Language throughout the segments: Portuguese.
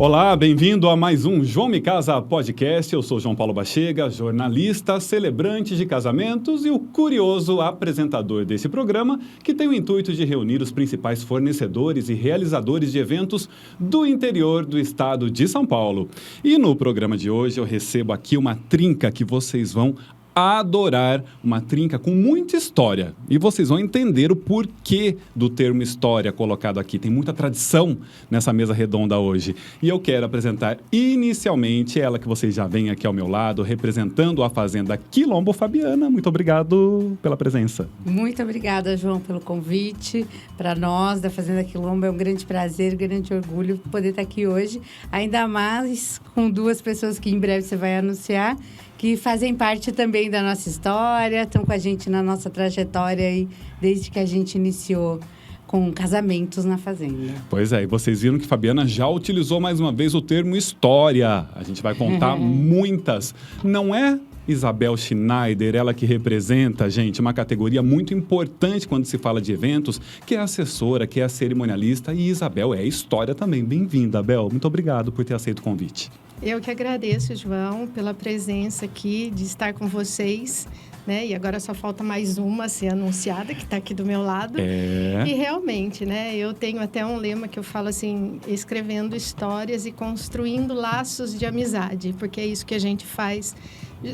Olá, bem-vindo a mais um João Me Casa Podcast. Eu sou João Paulo Bachega, jornalista, celebrante de casamentos e o curioso apresentador desse programa, que tem o intuito de reunir os principais fornecedores e realizadores de eventos do interior do estado de São Paulo. E no programa de hoje eu recebo aqui uma trinca que vocês vão adorar, uma trinca com muita história. E vocês vão entender o porquê do termo história colocado aqui. Tem muita tradição nessa mesa redonda hoje. E eu quero apresentar inicialmente ela que vocês já veem aqui ao meu lado, representando a Fazenda Quilombo, Fabiana. Muito obrigado pela presença. Muito obrigada, João, pelo convite. Para nós, da Fazenda Quilombo, é um grande prazer, grande orgulho poder estar aqui hoje. Ainda mais com duas pessoas que em breve você vai anunciar, que fazem parte também da nossa história, estão com a gente na nossa trajetória aí, desde que a gente iniciou com casamentos na Fazenda. Pois é, e vocês viram que Fabiana já utilizou mais uma vez o termo história. A gente vai contar muitas. Não é Isabel Schneider, ela que representa, gente, uma categoria muito importante quando se fala de eventos, que é a assessora, que é a cerimonialista, e Isabel é história também. Bem-vinda, Abel. Muito obrigado por ter aceito o convite. Eu que agradeço, João, pela presença aqui, de estar com vocês, né? E agora só falta mais uma a ser anunciada, que está aqui do meu lado. E realmente, né? Eu tenho até um lema que eu falo assim, escrevendo histórias e construindo laços de amizade, porque é isso que a gente faz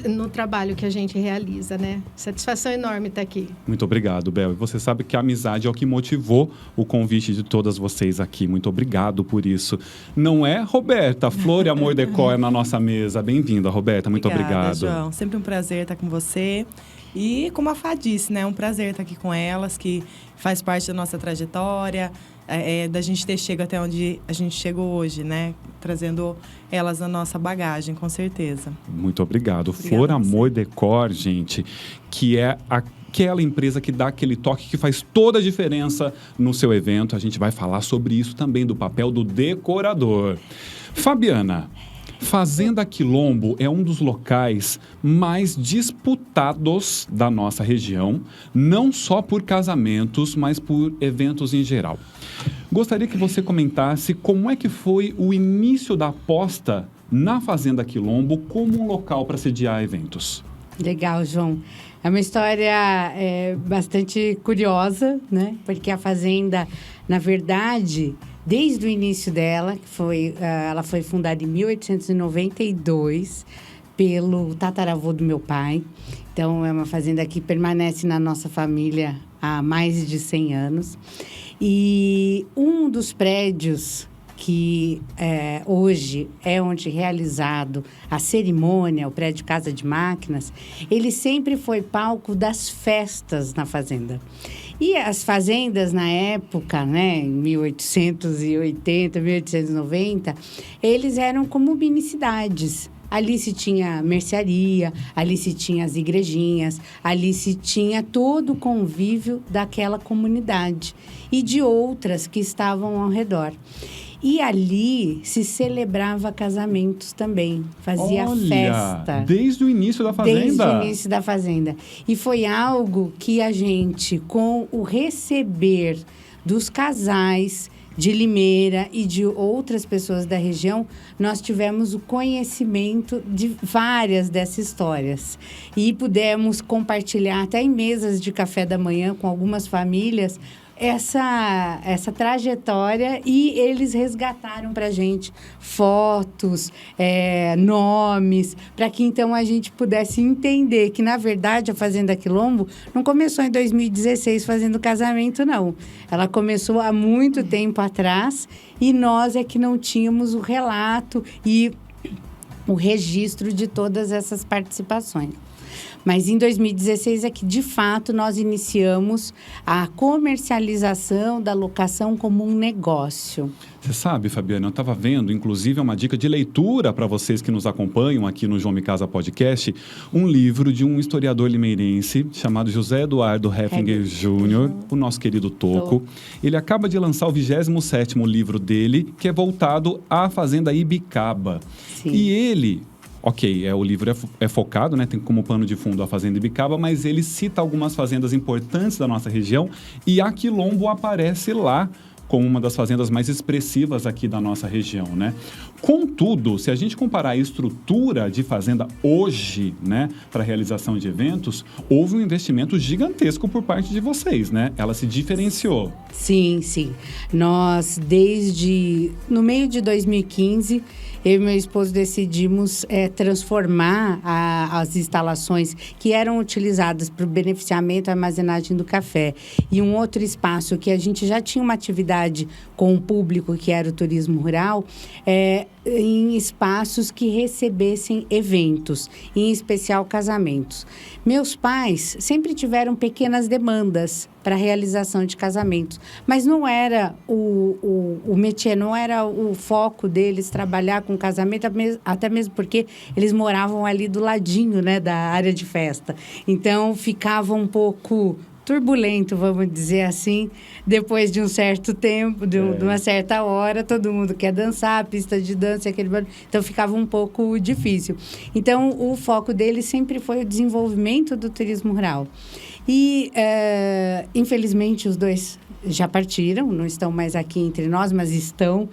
no trabalho que a gente realiza, né? Satisfação enorme estar aqui. Muito obrigado, Bel. E você sabe que a amizade é o que motivou o convite de todas vocês aqui. Muito obrigado por isso. Não é, Roberta? Flor e Amor Decor na nossa mesa. Bem-vinda, Roberta. Muito obrigado. João. Sempre um prazer estar com você. E como a Fá disse, né? Um prazer estar aqui com elas, que faz parte da nossa trajetória, da gente ter chegado até onde a gente chegou hoje, né? Trazendo elas na nossa bagagem, com certeza. Muito obrigado. Flor Amor Decor, gente, que é aquela empresa que dá aquele toque que faz toda a diferença no seu evento. A gente vai falar sobre isso também, do papel do decorador. Fabiana, Fazenda Quilombo é um dos locais mais disputados da nossa região, não só por casamentos, mas por eventos em geral. Gostaria que você comentasse como é que foi o início da aposta na Fazenda Quilombo como um local para sediar eventos. Legal, João. É uma história bastante curiosa, né? Porque a Fazenda, na verdade, desde o início dela, ela foi fundada em 1892 pelo tataravô do meu pai. Então, é uma fazenda que permanece na nossa família há mais de 100 anos. E um dos prédios que hoje é onde é realizado a cerimônia, o prédio Casa de Máquinas, ele sempre foi palco das festas na fazenda. E as fazendas na época, né, em 1880, 1890, eles eram como mini-cidades. Ali se tinha mercearia, ali se tinha as igrejinhas, ali se tinha todo o convívio daquela comunidade e de outras que estavam ao redor. E ali se celebrava casamentos também, fazia festa. Desde o início da Fazenda? Desde o início da Fazenda. E foi algo que a gente, com o receber dos casais de Limeira e de outras pessoas da região, nós tivemos o conhecimento de várias dessas histórias. E pudemos compartilhar até em mesas de café da manhã com algumas famílias essa trajetória, e eles resgataram para a gente fotos, nomes, para que então a gente pudesse entender que, na verdade, a Fazenda Quilombo não começou em 2016 fazendo casamento, não. Ela começou há muito tempo atrás e nós é que não tínhamos o relato e o registro de todas essas participações. Mas em 2016 é que, de fato, nós iniciamos a comercialização da locação como um negócio. Você sabe, Fabiana, eu estava vendo, inclusive, uma dica de leitura para vocês que nos acompanham aqui no João Me Casa Podcast, um livro de um historiador limeirense chamado José Eduardo Heffinger Jr., o nosso querido Toco. Ele acaba de lançar o 27º livro dele, que é voltado à Fazenda Ibicaba. Sim. E ele... Ok, o livro é focado, né, tem como pano de fundo a Fazenda Ibicaba, mas ele cita algumas fazendas importantes da nossa região e a Quilombo aparece lá como uma das fazendas mais expressivas aqui da nossa região, né? Contudo, se a gente comparar a estrutura de fazenda hoje, né, para a realização de eventos, houve um investimento gigantesco por parte de vocês, né? Ela se diferenciou. Sim, sim. Nós, no meio de 2015, eu e meu esposo decidimos transformar as instalações que eram utilizadas para o beneficiamento e armazenagem do café e um outro espaço que a gente já tinha uma atividade com o público, que era o turismo rural, em espaços que recebessem eventos, em especial casamentos. Meus pais sempre tiveram pequenas demandas para a realização de casamentos, mas não era o métier, não era o foco deles trabalhar com casamento, até mesmo porque eles moravam ali do ladinho, né, da área de festa. Então, ficava um pouco turbulento, vamos dizer assim, depois de um certo tempo, de uma certa hora, todo mundo quer dançar, pista de dança, aquele barulho, então ficava um pouco difícil. Então, o foco deles sempre foi o desenvolvimento do turismo rural. E, infelizmente, os dois já partiram, não estão mais aqui entre nós, mas estão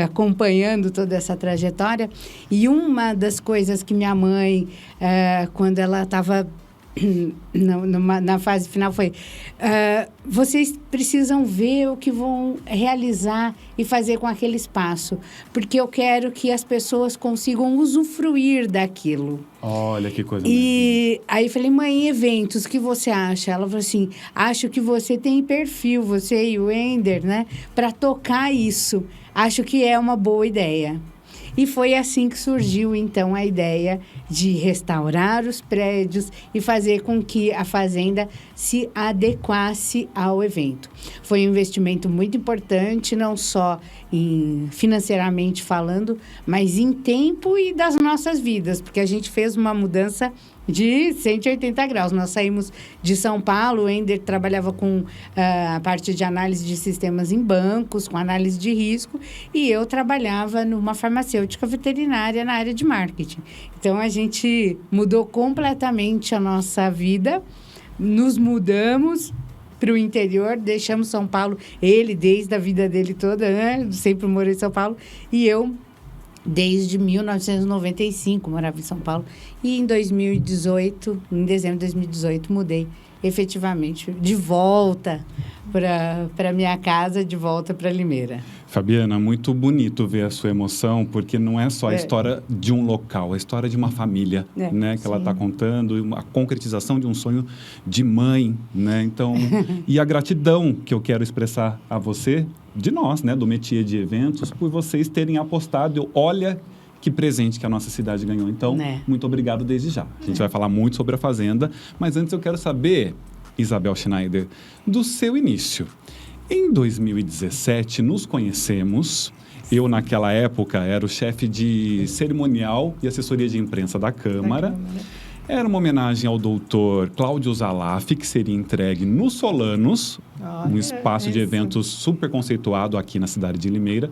acompanhando toda essa trajetória. E uma das coisas que minha mãe, quando ela estava na fase final, foi: vocês precisam ver o que vão realizar e fazer com aquele espaço, porque eu quero que as pessoas consigam usufruir daquilo. Olha que coisa. E aí eu falei: mãe, eventos, o que você acha? Ela falou assim: acho que você tem perfil, você e o Ender, né, para tocar isso. Acho que é uma boa ideia. E foi assim que surgiu, então, a ideia de restaurar os prédios e fazer com que a fazenda se adequasse ao evento. Foi um investimento muito importante, não só financeiramente falando, mas em tempo e das nossas vidas, porque a gente fez uma mudança de 180 graus. Nós saímos de São Paulo, o Ender trabalhava com a parte de análise de sistemas em bancos, com análise de risco, e eu trabalhava numa farmacêutica veterinária na área de marketing. Então, a gente mudou completamente a nossa vida, nos mudamos para o interior, deixamos São Paulo, ele desde a vida dele toda, né? Sempre morou em São Paulo, e eu desde 1995 morava em São Paulo. E em 2018, em dezembro de 2018, mudei efetivamente de volta para minha casa, de volta para Limeira. Fabiana, muito bonito ver a sua emoção, porque não é só a história de um local, é a história de uma família, né, que ela está contando, a concretização de um sonho de mãe, né? Então, e a gratidão que eu quero expressar a você, de nós, né, do métier de eventos, por vocês terem apostado. Olha que presente que a nossa cidade ganhou. Então, muito obrigado desde já. A gente vai falar muito sobre a fazenda, mas antes eu quero saber, Isabel Schneider, do seu início. Em 2017, nos conhecemos. Eu, naquela época, era o chefe de cerimonial e assessoria de imprensa da Câmara. Era uma homenagem ao doutor Cláudio Zalaf, que seria entregue no Solanos, um espaço de eventos super conceituado aqui na cidade de Limeira,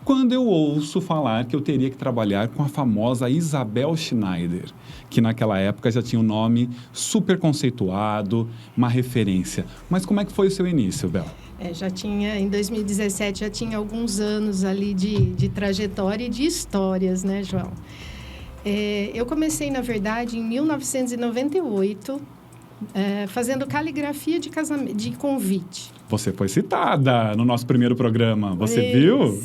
quando eu ouço falar que eu teria que trabalhar com a famosa Isabel Schneider, que naquela época já tinha um nome super conceituado, uma referência. Mas como é que foi o seu início, Bel? Já tinha, em 2017, já tinha alguns anos ali de trajetória e de histórias, né, João? Eu comecei, na verdade, em 1998, fazendo caligrafia de convite. Você foi citada no nosso primeiro programa. Você viu?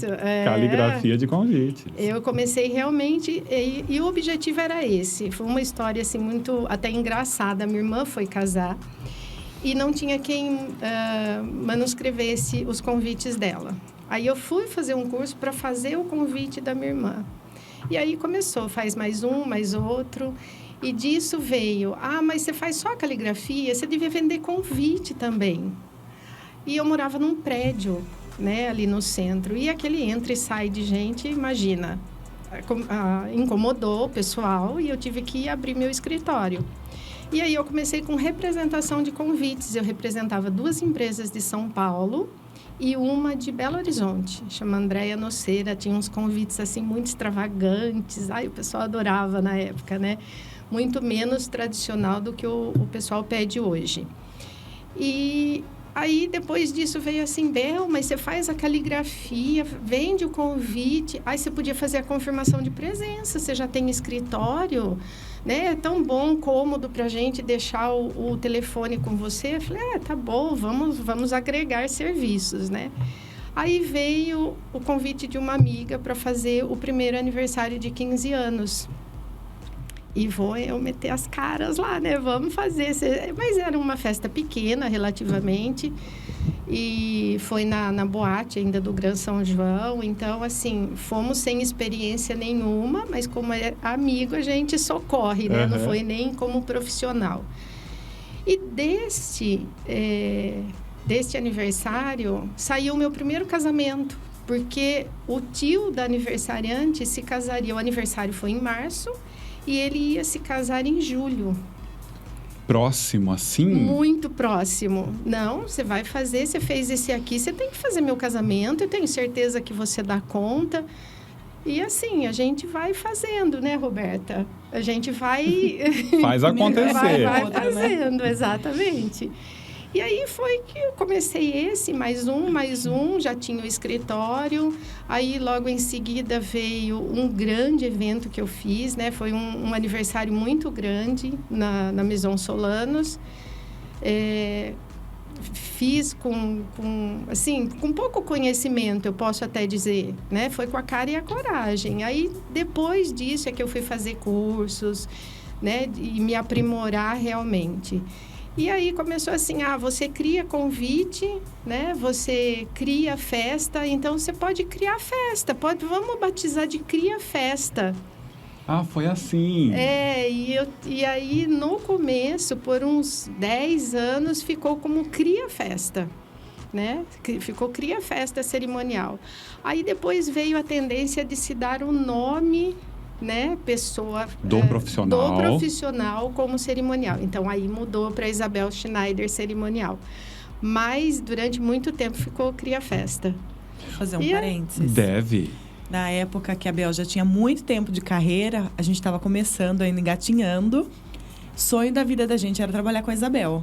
Caligrafia de convite. Eu comecei realmente, e o objetivo era esse. Foi uma história assim, muito até engraçada. Minha irmã foi casar e não tinha quem manuscrevesse os convites dela. Aí eu fui fazer um curso para fazer o convite da minha irmã. E aí começou, faz mais um, mais outro. E disso veio, mas você faz só caligrafia, você devia vender convite também. E eu morava num prédio, né, ali no centro. E aquele entra e sai de gente, imagina, incomodou o pessoal e eu tive que abrir meu escritório. E aí eu comecei com representação de convites. Eu representava 2 empresas de São Paulo e uma de Belo Horizonte, chama Andréia Noceira. Tinha uns convites assim muito extravagantes. O pessoal adorava na época, né? Muito menos tradicional do que o pessoal pede hoje. E Aí, depois disso, veio assim, Bel, mas você faz a caligrafia, vende o convite, aí você podia fazer a confirmação de presença, você já tem escritório, né? É tão bom, cômodo pra gente deixar o telefone com você. Eu falei, tá bom, vamos agregar serviços, né? Aí veio o convite de uma amiga para fazer o primeiro aniversário de 15 anos. E vou eu meter as caras lá, né? Vamos fazer. Mas era uma festa pequena, relativamente. E foi na boate ainda do Gran São João. Então, assim, fomos sem experiência nenhuma. Mas como é amigo, a gente socorre, né? Uhum. Não foi nem como profissional. E deste aniversário, saiu o meu primeiro casamento. Porque o tio da aniversariante se casaria. O aniversário foi em março. E ele ia se casar em julho. Próximo, assim? Muito próximo. Não, você vai fazer, você fez esse aqui, você tem que fazer meu casamento, eu tenho certeza que você dá conta. E assim, a gente vai fazendo, né, Roberta? A gente vai... Faz acontecer. vai fazendo, né? Exatamente. E aí foi que eu comecei mais um, já tinha o escritório. Aí, logo em seguida, veio um grande evento que eu fiz, né? Foi um aniversário muito grande na Maison Solanos. Fiz com pouco conhecimento, eu posso até dizer, né? Foi com a cara e a coragem. Aí, depois disso, é que eu fui fazer cursos, né? E me aprimorar realmente. E aí começou assim, você cria convite, né? Você cria festa, então você pode criar festa, vamos batizar de cria festa. Foi assim. E aí no começo, por uns 10 anos, ficou como cria festa, né? Ficou cria festa cerimonial. Aí depois veio a tendência de se dar o nome, né, pessoa do profissional como cerimonial. Então aí mudou para Isabel Schneider cerimonial. Mas durante muito tempo ficou cria festa. Vou fazer um parênteses. Deve. Na época que a Bel já tinha muito tempo de carreira, a gente estava começando ainda, engatinhando. Sonho da vida da gente era trabalhar com a Isabel.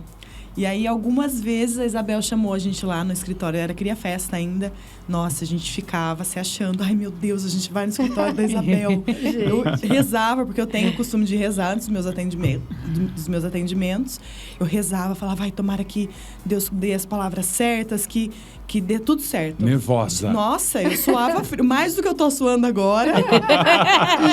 E aí, algumas vezes, a Isabel chamou a gente lá no escritório. Era cria festa ainda. Nossa, a gente ficava se achando. Ai, meu Deus, a gente vai no escritório da Isabel. Eu rezava, porque eu tenho o costume de rezar dos meus atendimentos. Eu rezava, falava, tomara que Deus dê as palavras certas, que dê tudo certo. Nervosa. Nossa, eu suava frio, mais do que eu tô suando agora.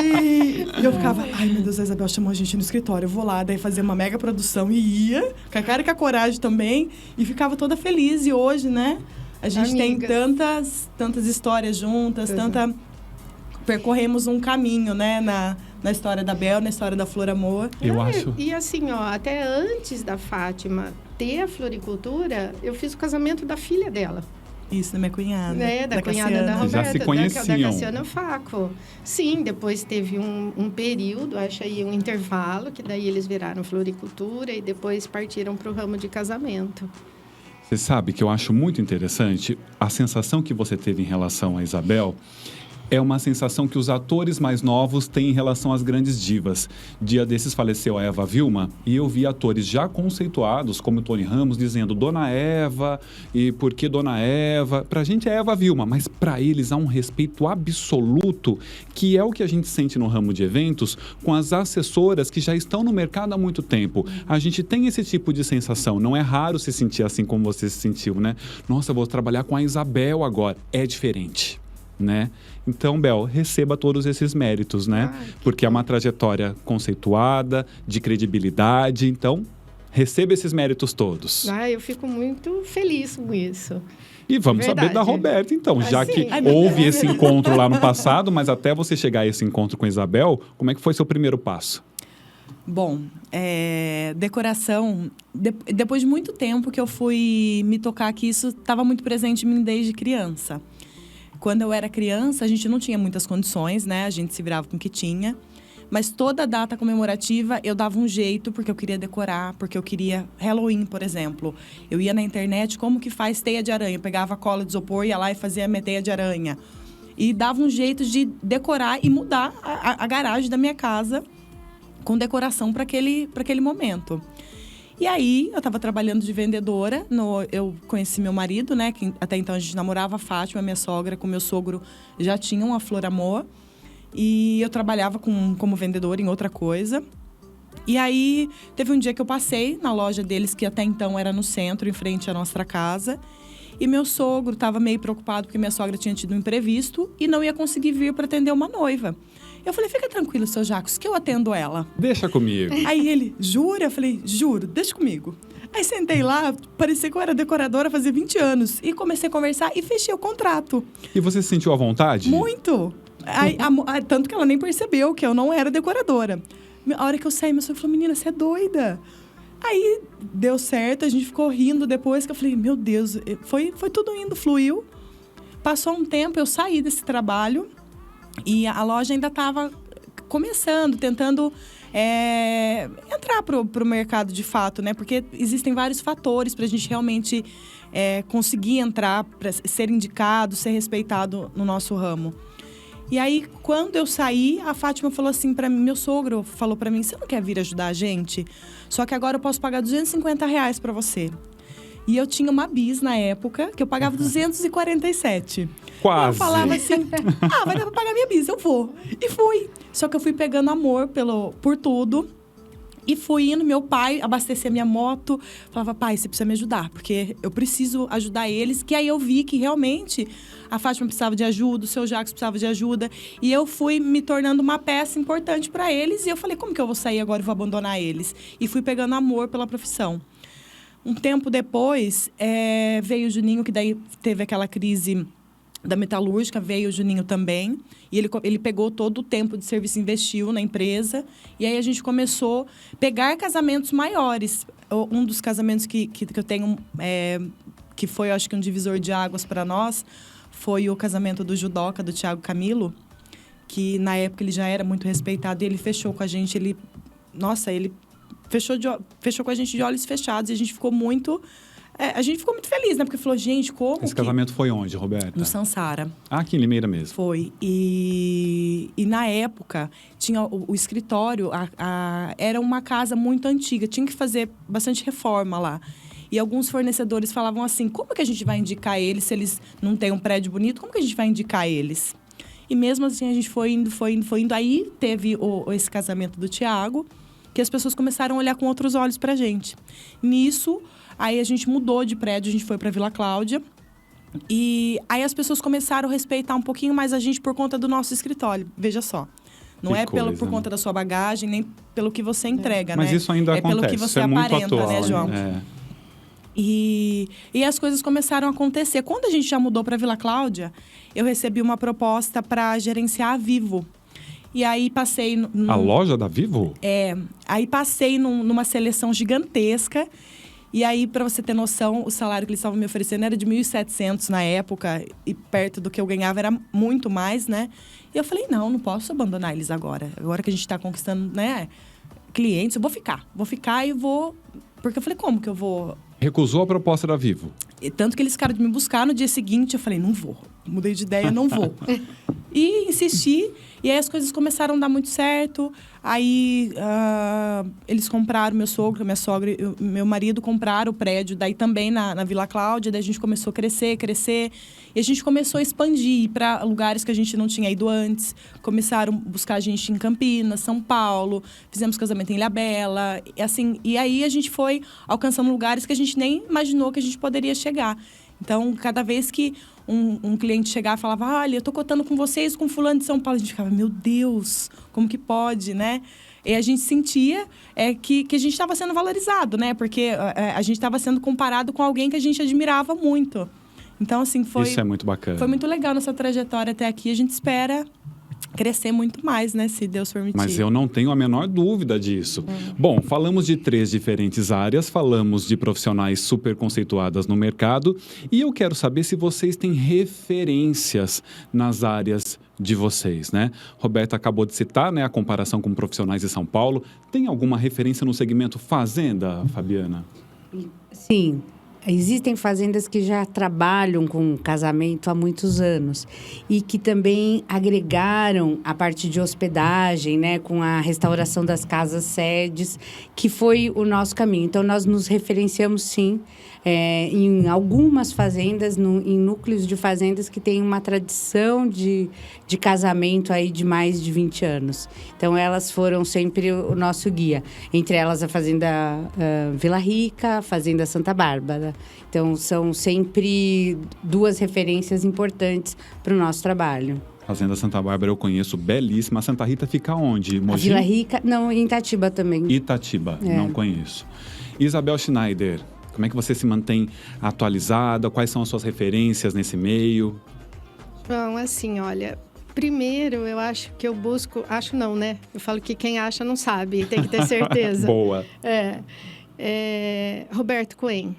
E eu ficava, ai, meu Deus, a Isabel chamou a gente no escritório. Eu vou lá, daí fazer uma mega produção e ia, com a cara e com a coragem também, e ficava toda feliz. E hoje, né, a gente tem tantas histórias juntas, percorremos um caminho, né, na história da Bel, na história da Flor Amor. Eu acho. E assim, até antes da Fátima ter a floricultura, eu fiz o casamento da filha dela. Isso, da minha cunhada. Né? Da cunhada Cassiana. da Roberta. Já se conheciam. Da Cassiana Faco. Sim, depois teve um período, acho aí um intervalo, que daí eles viraram floricultura e depois partiram para o ramo de casamento. Você sabe que eu acho muito interessante a sensação que você teve em relação a Isabel. É uma sensação que os atores mais novos têm em relação às grandes divas. Dia desses faleceu a Eva Vilma e eu vi atores já conceituados, como o Tony Ramos, dizendo Dona Eva, e por que Dona Eva? Pra gente é Eva Vilma, mas pra eles há um respeito absoluto, que é o que a gente sente no ramo de eventos com as assessoras que já estão no mercado há muito tempo. A gente tem esse tipo de sensação, não é raro se sentir assim como você se sentiu, né? Nossa, eu vou trabalhar com a Isabel agora. É diferente, né? Então, Bel, receba todos esses méritos, né? Porque é uma trajetória conceituada, de credibilidade. Então, receba esses méritos todos. Eu fico muito feliz com isso. E vamos saber da Roberta, então. Já que houve esse encontro lá no passado, mas até você chegar a esse encontro com a Isabel, como é que foi seu primeiro passo? Bom, decoração... Depois de muito tempo que eu fui me tocar que isso estava muito presente em mim desde criança. Quando eu era criança, a gente não tinha muitas condições, né? A gente se virava com o que tinha. Mas toda data comemorativa, eu dava um jeito, porque eu queria decorar, porque eu queria Halloween, por exemplo. Eu ia na internet, como que faz teia de aranha? Eu pegava cola de isopor, ia lá e fazia a minha teia de aranha. E dava um jeito de decorar e mudar a garagem da minha casa com decoração para aquele momento. E aí, eu estava trabalhando de vendedora, eu conheci meu marido, né? Que até então a gente namorava, a Fátima, minha sogra, com meu sogro já tinham a Flor Amor. E eu trabalhava como vendedora em outra coisa. E aí, teve um dia que eu passei na loja deles, que até então era no centro, em frente à nossa casa. E meu sogro estava meio preocupado porque minha sogra tinha tido um imprevisto e não ia conseguir vir para atender uma noiva. Eu falei, fica tranquilo, seu Jacos, que eu atendo ela. Deixa comigo. Aí ele, jura? Eu falei, juro, deixa comigo. Aí sentei lá, parecia que eu era decoradora, fazia 20 anos. E comecei a conversar e fechei o contrato. E você se sentiu à vontade? Muito. Aí, tanto que ela nem percebeu que eu não era decoradora. A hora que eu saí, meu sogro falou, menina, você é doida. Aí deu certo, a gente ficou rindo depois, que eu falei, meu Deus, foi tudo indo, fluiu. Passou um tempo, eu saí desse trabalho e a loja ainda estava começando, tentando entrar pro mercado de fato, né? Porque existem vários fatores para a gente realmente conseguir entrar, para ser indicado, ser respeitado no nosso ramo. E aí, quando eu saí, a Fátima falou assim para mim, meu sogro falou para mim, você não quer vir ajudar a gente? Só que agora eu posso pagar R$250 para você. E eu tinha uma bis na época, que eu pagava 247. Quase. E eu falava assim, vai dar pra pagar minha bis, eu vou. E fui. Só que eu fui pegando amor por tudo. E fui indo, meu pai abastecer minha moto. Falava, pai, você precisa me ajudar, porque eu preciso ajudar eles. Que aí eu vi que realmente a Fátima precisava de ajuda, o seu Jacos precisava de ajuda. E eu fui me tornando uma peça importante para eles. E eu falei, como que eu vou sair agora e vou abandonar eles? E fui pegando amor pela profissão. Um tempo depois, veio o Juninho, que daí teve aquela crise da metalúrgica, veio o Juninho também. E ele pegou todo o tempo de serviço, investiu na empresa. E aí a gente começou a pegar casamentos maiores. Um dos casamentos que eu tenho, que foi, eu acho que um divisor de águas para nós, foi o casamento do judoca, do Thiago Camilo, que na época ele já era muito respeitado. E ele fechou com a gente, ele fechou com a gente de olhos fechados. E a gente ficou muito feliz, né? Porque falou, gente, como Esse casamento foi onde, Roberta? No Sansara. Aqui em Limeira mesmo. Foi. E na época, tinha o escritório, era uma casa muito antiga. Tinha que fazer bastante reforma lá. E alguns fornecedores falavam assim, como que a gente vai indicar eles se eles não têm um prédio bonito? Como que a gente vai indicar eles? E mesmo assim, a gente foi indo. Aí teve esse casamento do Thiago, que as pessoas começaram a olhar com outros olhos pra gente. Nisso, aí a gente mudou de prédio, a gente foi pra Vila Cláudia. E aí as pessoas começaram a respeitar um pouquinho mais a gente por conta do nosso escritório. Veja só. Não que é coisa, por conta da sua bagagem, nem pelo que você entrega, né? Mas isso ainda acontece. É pelo que você aparenta, atual, né, João? E as coisas começaram a acontecer. Quando a gente já mudou para Vila Cláudia, eu recebi uma proposta para gerenciar a Vivo. E aí passei... A loja da Vivo? Aí passei numa seleção gigantesca. E aí, para você ter noção, o salário que eles estavam me oferecendo era de 1.700 na época. E perto do que eu ganhava era muito mais, né? E eu falei, não posso abandonar eles agora. Agora que a gente está conquistando, né, clientes, eu vou ficar e vou... Porque eu falei, como que eu vou... Recusou a proposta da Vivo? E tanto que eles ficaram de me buscar no dia seguinte. Eu falei, não vou. Mudei de ideia, não vou. E insisti. E aí as coisas começaram a dar muito certo. Aí eles compraram, meu sogro, minha sogra e meu marido compraram o prédio. Daí também na Vila Cláudia. Daí a gente começou a crescer. E a gente começou a expandir para lugares que a gente não tinha ido antes. Começaram a buscar a gente em Campinas, São Paulo. Fizemos casamento em Ilhabela. E aí a gente foi alcançando lugares que a gente nem imaginou que a gente poderia chegar. Então, cada vez que um cliente chegava e falava, olha, eu tô cotando com vocês, com fulano de São Paulo, a gente ficava, meu Deus, como que pode, né? E a gente sentia que a gente estava sendo valorizado, né? Porque a gente estava sendo comparado com alguém que a gente admirava muito. Então, assim, Isso é muito bacana. Foi muito legal nossa trajetória até aqui. A gente espera crescer muito mais, né? Se Deus permitir. Mas eu não tenho a menor dúvida disso. Bom, falamos de 3 diferentes áreas, falamos de profissionais super conceituadas no mercado e eu quero saber se vocês têm referências nas áreas de vocês, né? Roberta acabou de citar, né, a comparação com profissionais de São Paulo. Tem alguma referência no segmento Fazenda, Fabiana? Sim. existem fazendas que já trabalham com casamento há muitos anos e que também agregaram a parte de hospedagem, né, com a restauração das casas sedes, que foi o nosso caminho. Então, nós nos referenciamos, sim, em algumas fazendas, em núcleos de fazendas que têm uma tradição de casamento aí de mais de 20 anos. Então, elas foram sempre o nosso guia. Entre elas, a Fazenda Vila Rica, a Fazenda Santa Bárbara. Então, são sempre duas referências importantes para o nosso trabalho. Fazenda Santa Bárbara eu conheço, belíssima. A Santa Rita fica onde? Mogi? A Vila Rica, não, em Itatiba também. Itatiba, não conheço. Isabel Schneider, como é que você se mantém atualizada? Quais são as suas referências nesse meio? Bom, assim, olha, primeiro eu acho que eu busco... Acho não, né? Eu falo que quem acha não sabe, tem que ter certeza. Boa. Roberto Cohen.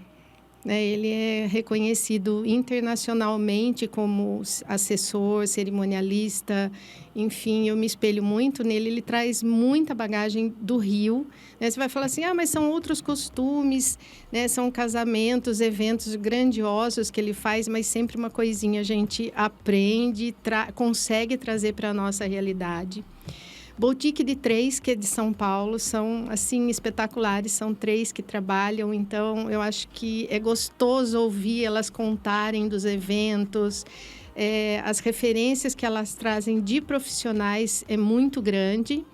Ele é reconhecido internacionalmente como assessor, cerimonialista, enfim, eu me espelho muito nele. Ele traz muita bagagem do Rio. Você vai falar assim, mas são outros costumes, né? São casamentos, eventos grandiosos que ele faz, mas sempre uma coisinha a gente aprende, consegue trazer para a nossa realidade. Boutique de 3, que é de São Paulo, são, assim, espetaculares. São 3 que trabalham, então eu acho que é gostoso ouvir elas contarem dos eventos. As referências que elas trazem de profissionais é muito grande,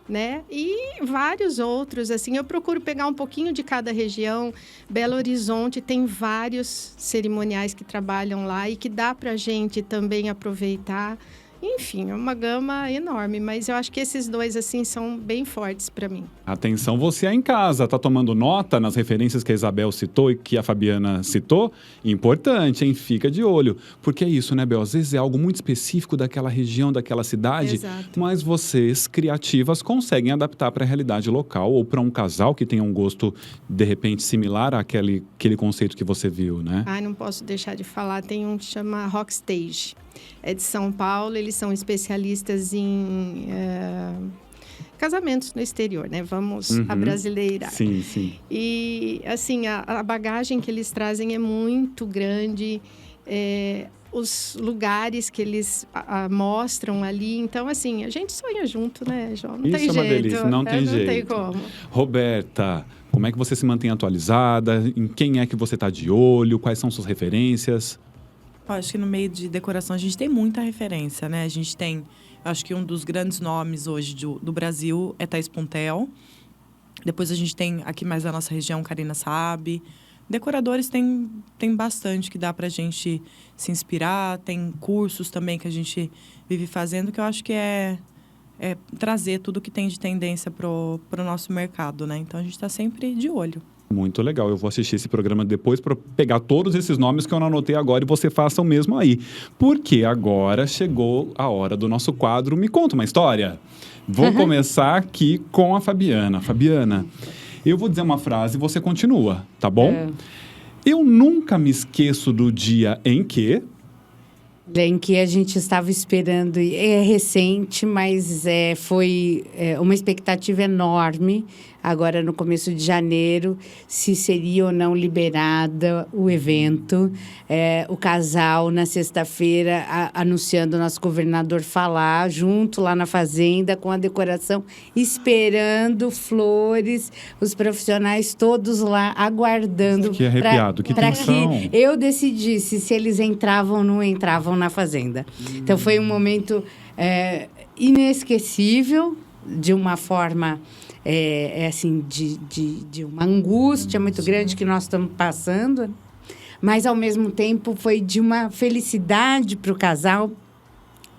né? E vários outros, assim, eu procuro pegar um pouquinho de cada região. Belo Horizonte tem vários cerimoniais que trabalham lá e que dá para a gente também aproveitar. Enfim, é uma gama enorme, mas eu acho que esses dois, assim, são bem fortes para mim. Atenção, você aí em casa, tá tomando nota nas referências que a Isabel citou e que a Fabiana citou? Importante, hein? Fica de olho. Porque é isso, né, Bel? Às vezes é algo muito específico daquela região, daquela cidade, Exato. Mas vocês, criativas, conseguem adaptar para a realidade local ou para um casal que tenha um gosto, de repente, similar àquele conceito que você viu, né? Não posso deixar de falar. Tem um que chama Rockstage. É de São Paulo, eles são especialistas em casamentos no exterior, né? Vamos abrasileirar. Sim, sim. E, assim, a bagagem que eles trazem é muito grande, os lugares que eles mostram ali. Então, assim, a gente sonha junto, né, João? Não tem jeito. Isso é uma delícia, não tem jeito. Não tem como. Roberta, como é que você se mantém atualizada? Em quem é que você está de olho? Quais são suas referências? Acho que no meio de decoração a gente tem muita referência, né? A gente tem, acho que um dos grandes nomes hoje do Brasil é Thais Pontel. Depois a gente tem aqui mais na nossa região, Karina Saab. Decoradores tem bastante que dá pra gente se inspirar. Tem cursos também que a gente vive fazendo, que eu acho que é trazer tudo que tem de tendência pro nosso mercado, né? Então a gente tá sempre de olho. Muito legal. Eu vou assistir esse programa depois para pegar todos esses nomes que eu não anotei agora e você faça o mesmo aí. Porque agora chegou a hora do nosso quadro Me Conta uma História. Vou começar aqui com a Fabiana. Fabiana, eu vou dizer uma frase e você continua, tá bom? Eu nunca me esqueço do dia em que... Em que a gente estava esperando, é recente, mas foi uma expectativa enorme, agora no começo de janeiro, se seria ou não liberada o evento. O casal, na sexta-feira, anunciando o nosso governador falar, junto lá na fazenda, com a decoração, esperando flores, os profissionais todos lá, aguardando. Que arrepiado, que tensão. Para que eu decidisse se eles entravam ou não entravam na fazenda. Então, foi um momento inesquecível, de uma forma... assim, de uma angústia muito grande que nós estamos passando, mas, ao mesmo tempo, foi de uma felicidade para o casal,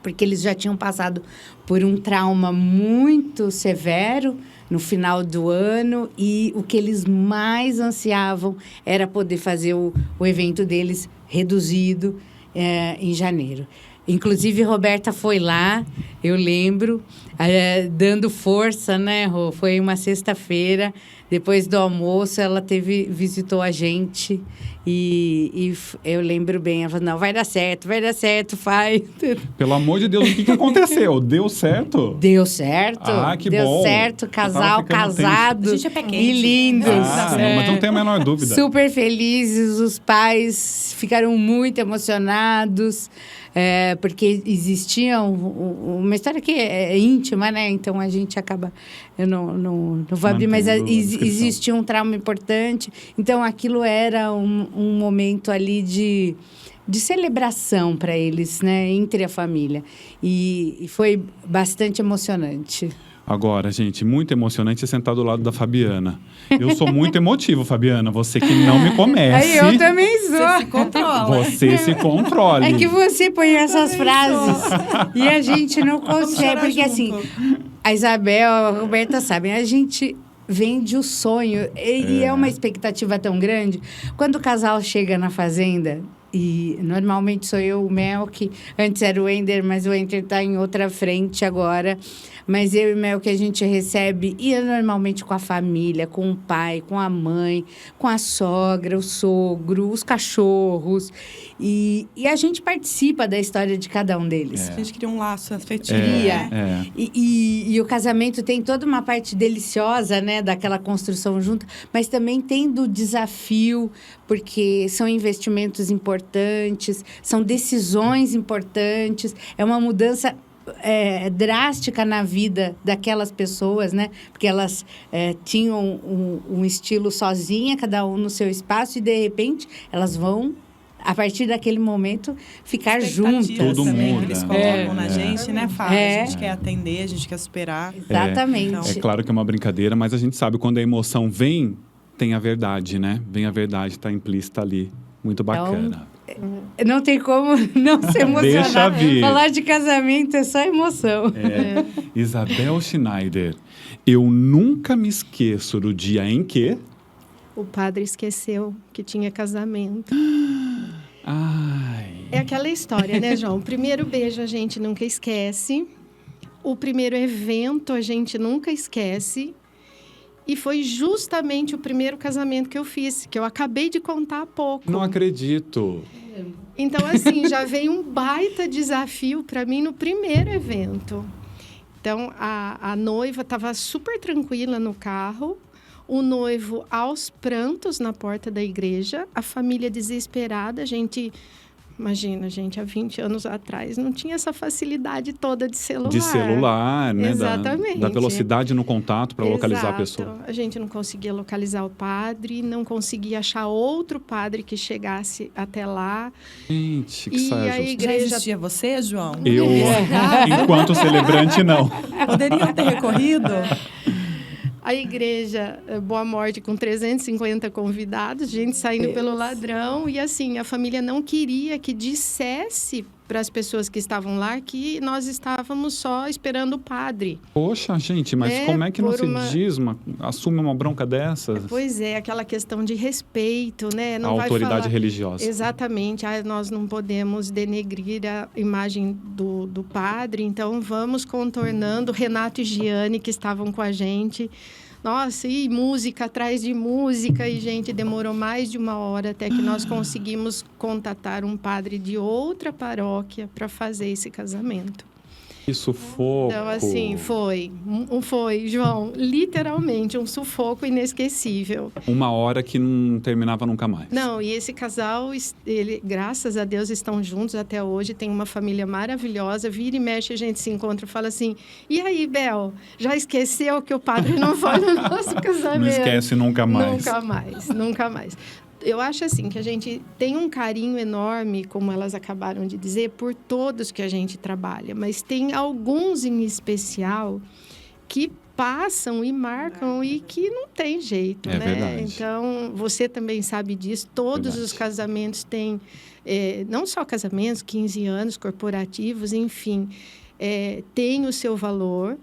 porque eles já tinham passado por um trauma muito severo no final do ano e o que eles mais ansiavam era poder fazer o evento deles reduzido em janeiro. Inclusive, Roberta foi lá, eu lembro, dando força, né, Rô? Foi uma sexta-feira, depois do almoço, ela visitou a gente e eu lembro bem, ela falou, não, vai dar certo, faz. Pelo amor de Deus, o que aconteceu? Deu certo? Deu certo. Ah, que Deu bom. certo, casal casado A gente é pé quente. e lindos. Não, mas não tenho a menor dúvida. Super felizes, os pais ficaram muito emocionados. Porque existia uma história que é íntima, né? Então, a gente acaba... Eu não vou abrir, mas existia um trauma importante. Então, aquilo era um momento ali de celebração para eles, né? Entre a família. E foi bastante emocionante. Agora, gente, muito emocionante sentar do lado da Fabiana. Eu sou muito emotivo, Fabiana. Você que não me conhece. Eu também sou. Você se controla. Você se controle. É que você põe essas frases e a gente não consegue. Porque, junto. assim, a Isabel, a Roberta sabem, a gente vende o sonho. E é uma expectativa tão grande. Quando o casal chega na fazenda... E normalmente sou eu, o Mel, que antes era o Ender, mas o Ender está em outra frente agora. Mas eu e o Mel que a gente recebe, e é normalmente com a família, com o pai, com a mãe, com a sogra, o sogro, os cachorros. E a gente participa da história de cada um deles. A gente cria um laço afetivo. E o casamento tem toda uma parte deliciosa, né? Daquela construção junta, mas também tem do desafio, porque são investimentos importantes, são decisões importantes, é uma mudança drástica na vida daquelas pessoas, né? Porque elas tinham um estilo sozinha, cada um no seu espaço, e de repente elas vão, a partir daquele momento, ficar juntas. Tudo também, muda. que eles colocam na gente, né, Fábio? É. A gente quer atender, a gente quer superar. Exatamente. É claro que é uma brincadeira, mas a gente sabe quando a emoção vem, tem a verdade, né? Vem a verdade, está implícita ali. Muito bacana. Não tem como não se emocionar. Deixa vir. Falar de casamento é só emoção. Isabel Schneider, eu nunca me esqueço do dia em que... O padre esqueceu que tinha casamento. Ai. É aquela história, né, João? O primeiro beijo a gente nunca esquece. O primeiro evento a gente nunca esquece. E foi justamente o primeiro casamento que eu fiz, que eu acabei de contar há pouco. Não acredito. Então, assim, já veio um baita desafio para mim no primeiro evento. Então, a noiva estava super tranquila no carro, o noivo aos prantos na porta da igreja, a família desesperada, Imagina, gente, há 20 anos atrás não tinha essa facilidade toda de celular. De celular, né? Exatamente. Da velocidade no contato para localizar a pessoa. A gente não conseguia localizar o padre, não conseguia achar outro padre que chegasse até lá. Gente, que E saia a justa. igreja... Já existia você, João? Eu, enquanto celebrante, não. Poderiam ter recorrido? A igreja Boa Morte com 350 convidados, gente saindo pelo ladrão. E assim, a família não queria que dissesse para as pessoas que estavam lá que nós estávamos só esperando o padre. Poxa, gente, mas como é que não se assume uma bronca dessas? Pois é, aquela questão de respeito, né? Não a vai autoridade falar... religiosa. Exatamente. Nós não podemos denegrir a imagem do padre, então vamos contornando. Renato e Giane, que estavam com a gente... Nossa, e música atrás de música, e, gente, demorou mais de 1 hora até que nós conseguimos contatar um padre de outra paróquia para fazer esse casamento. Que sufoco! Então, assim, foi, João, literalmente um sufoco inesquecível. 1 hora que não terminava nunca mais. Não, e esse casal, graças a Deus, estão juntos até hoje, tem uma família maravilhosa, vira e mexe, a gente se encontra e fala assim, e aí, Bel, já esqueceu que o padre não foi no nosso casamento? Não esquece nunca mais. Nunca mais, nunca mais. Eu acho assim que a gente tem um carinho enorme, como elas acabaram de dizer, por todos que a gente trabalha, mas tem alguns em especial que passam e marcam e que não tem jeito, né? Verdade. Então, você também sabe disso, todos os casamentos têm, não só casamentos, 15 anos, corporativos, enfim, tem o seu valor,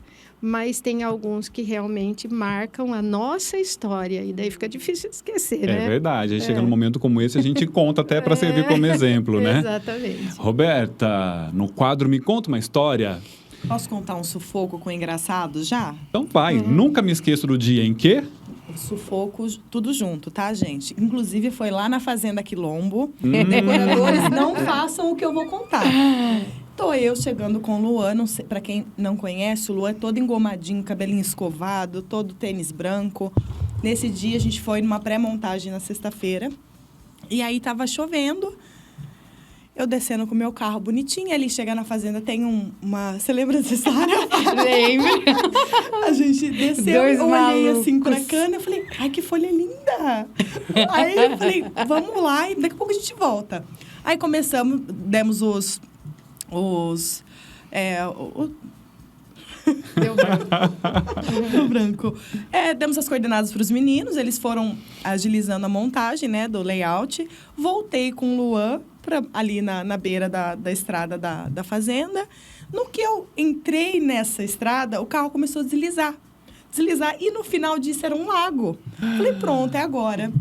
mas tem alguns que realmente marcam a nossa história. E daí fica difícil de esquecer, né? É verdade. Aí chega num momento como esse, a gente conta até para servir como exemplo, né? Exatamente. Roberta, no quadro Me Conta uma História. Posso contar um sufoco com engraçado já? Então vai. Nunca me esqueço do dia em que... Sufoco, tudo junto, tá, gente? Inclusive, foi lá na Fazenda Quilombo. Decoradores, não façam o que eu vou contar. Tô eu chegando com o Luan, não sei, pra quem não conhece, o Luan é todo engomadinho, cabelinho escovado, todo tênis branco. Nesse dia, a gente foi numa pré-montagem na sexta-feira. E aí, tava chovendo. Eu descendo com o meu carro bonitinho, ali chega na fazenda, tem uma... Você lembra dessa história? Lembro. A gente desceu, Dois eu olhei malucos. assim pra cana, eu falei, ai, que folha linda! Aí eu falei, vamos lá, e daqui a pouco a gente volta. Aí começamos, demos Deu branco. Deu branco. Demos as coordenadas para os meninos, eles foram agilizando a montagem, né, do layout. Voltei com o Luan ali na beira da estrada da fazenda. No que eu entrei nessa estrada, o carro começou a deslizar. E no final disso era um lago. Falei, pronto, é agora.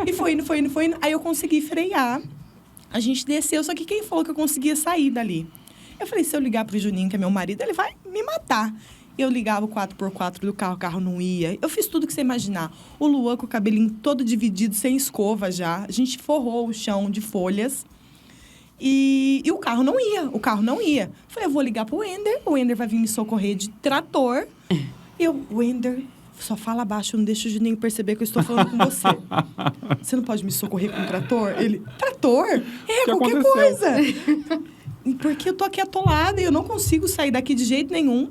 E foi indo. Aí eu consegui frear. A gente desceu, só que quem falou que eu conseguia sair dali? Eu falei, se eu ligar pro Juninho, que é meu marido, ele vai me matar. Eu ligava o 4x4 do carro, o carro não ia. Eu fiz tudo que você imaginar. O Luan com o cabelinho todo dividido, sem escova já. A gente forrou o chão de folhas. E o carro não ia. Falei, eu vou ligar pro Wender. O Wender vai vir me socorrer de trator. O Wender, só fala baixo, não deixa o Juninho perceber que eu estou falando com você. Você não pode me socorrer com um trator? Ele, trator? Qualquer coisa. Porque eu tô aqui atolada e eu não consigo sair daqui de jeito nenhum.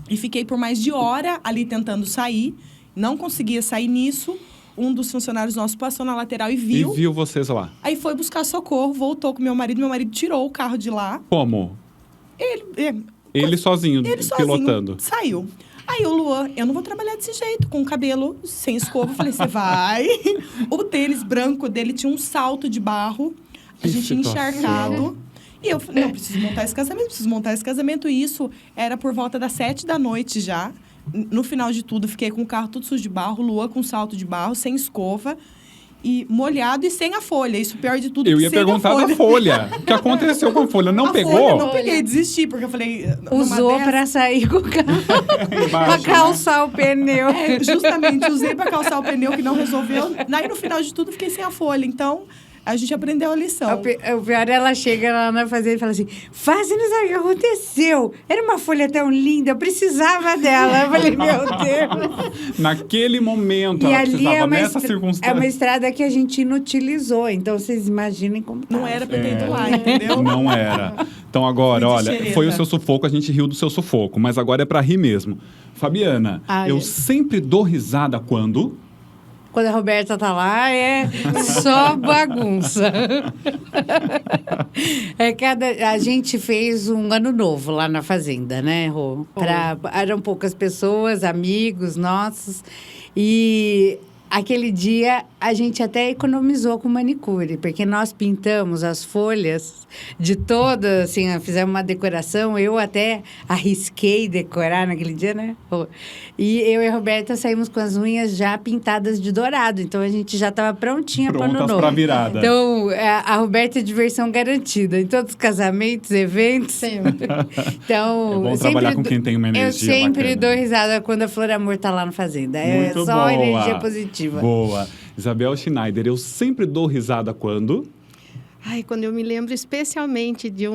E fiquei por mais de hora ali tentando sair. Não conseguia sair nisso. Um dos funcionários nossos passou na lateral e viu. E viu vocês lá. Aí foi buscar socorro, voltou com meu marido. Meu marido tirou o carro de lá. Como? Ele sozinho, pilotando. Saiu. Aí o Luan, eu não vou trabalhar desse jeito, com o cabelo sem escova. Eu falei, você vai. O tênis branco dele tinha um salto de barro. A gente encharcado. E eu falei, não, preciso montar esse casamento. E isso era por volta das 7h já. No final de tudo, fiquei com o carro todo sujo de barro, Luan com salto de barro, sem escova. E molhado e sem a folha. Isso pior de tudo. Eu ia perguntar da folha. O que aconteceu com a folha? Não pegou? Folha, não peguei, desisti, porque eu falei... Usou para sair com o carro. Para calçar o pneu. Justamente, usei para calçar o pneu, que não resolveu. Aí, no final de tudo, fiquei sem a folha. Então, a gente aprendeu a lição. O pior, ela chega lá na fazenda e fala assim, Fácil, não sabe o que aconteceu. Era uma folha tão linda, eu precisava dela. Eu falei, meu Deus. Naquele momento, ela precisava, nessa circunstância. É uma estrada que a gente inutilizou. Então, vocês imaginem como tá. Não era pra ter ido lá, entendeu? Não era. Então, agora, olha, foi o seu sufoco, a gente riu do seu sufoco. Mas agora é pra rir mesmo. Fabiana, eu sempre dou risada quando... Quando a Roberta tá lá, é só bagunça. A gente fez um ano novo lá na fazenda, né, Rô? Eram poucas pessoas, amigos nossos. E aquele dia a gente até economizou com manicure, porque nós pintamos as folhas de todas, assim, fizemos uma decoração. Eu até arrisquei decorar naquele dia, né? E eu e a Roberta saímos com as unhas já pintadas de dourado. Então, a gente já estava prontinha para o ano novo. Pra virada. Então, a Roberta é diversão garantida em todos os casamentos, eventos. Sempre. Então, é bom trabalhar com quem tem uma energia Eu sempre bacana. dou risada quando a Flor Amor tá lá na fazenda. Muito só boa. energia positiva. Boa. Isabel Schneider, eu sempre dou risada quando... Ai, quando eu me lembro especialmente de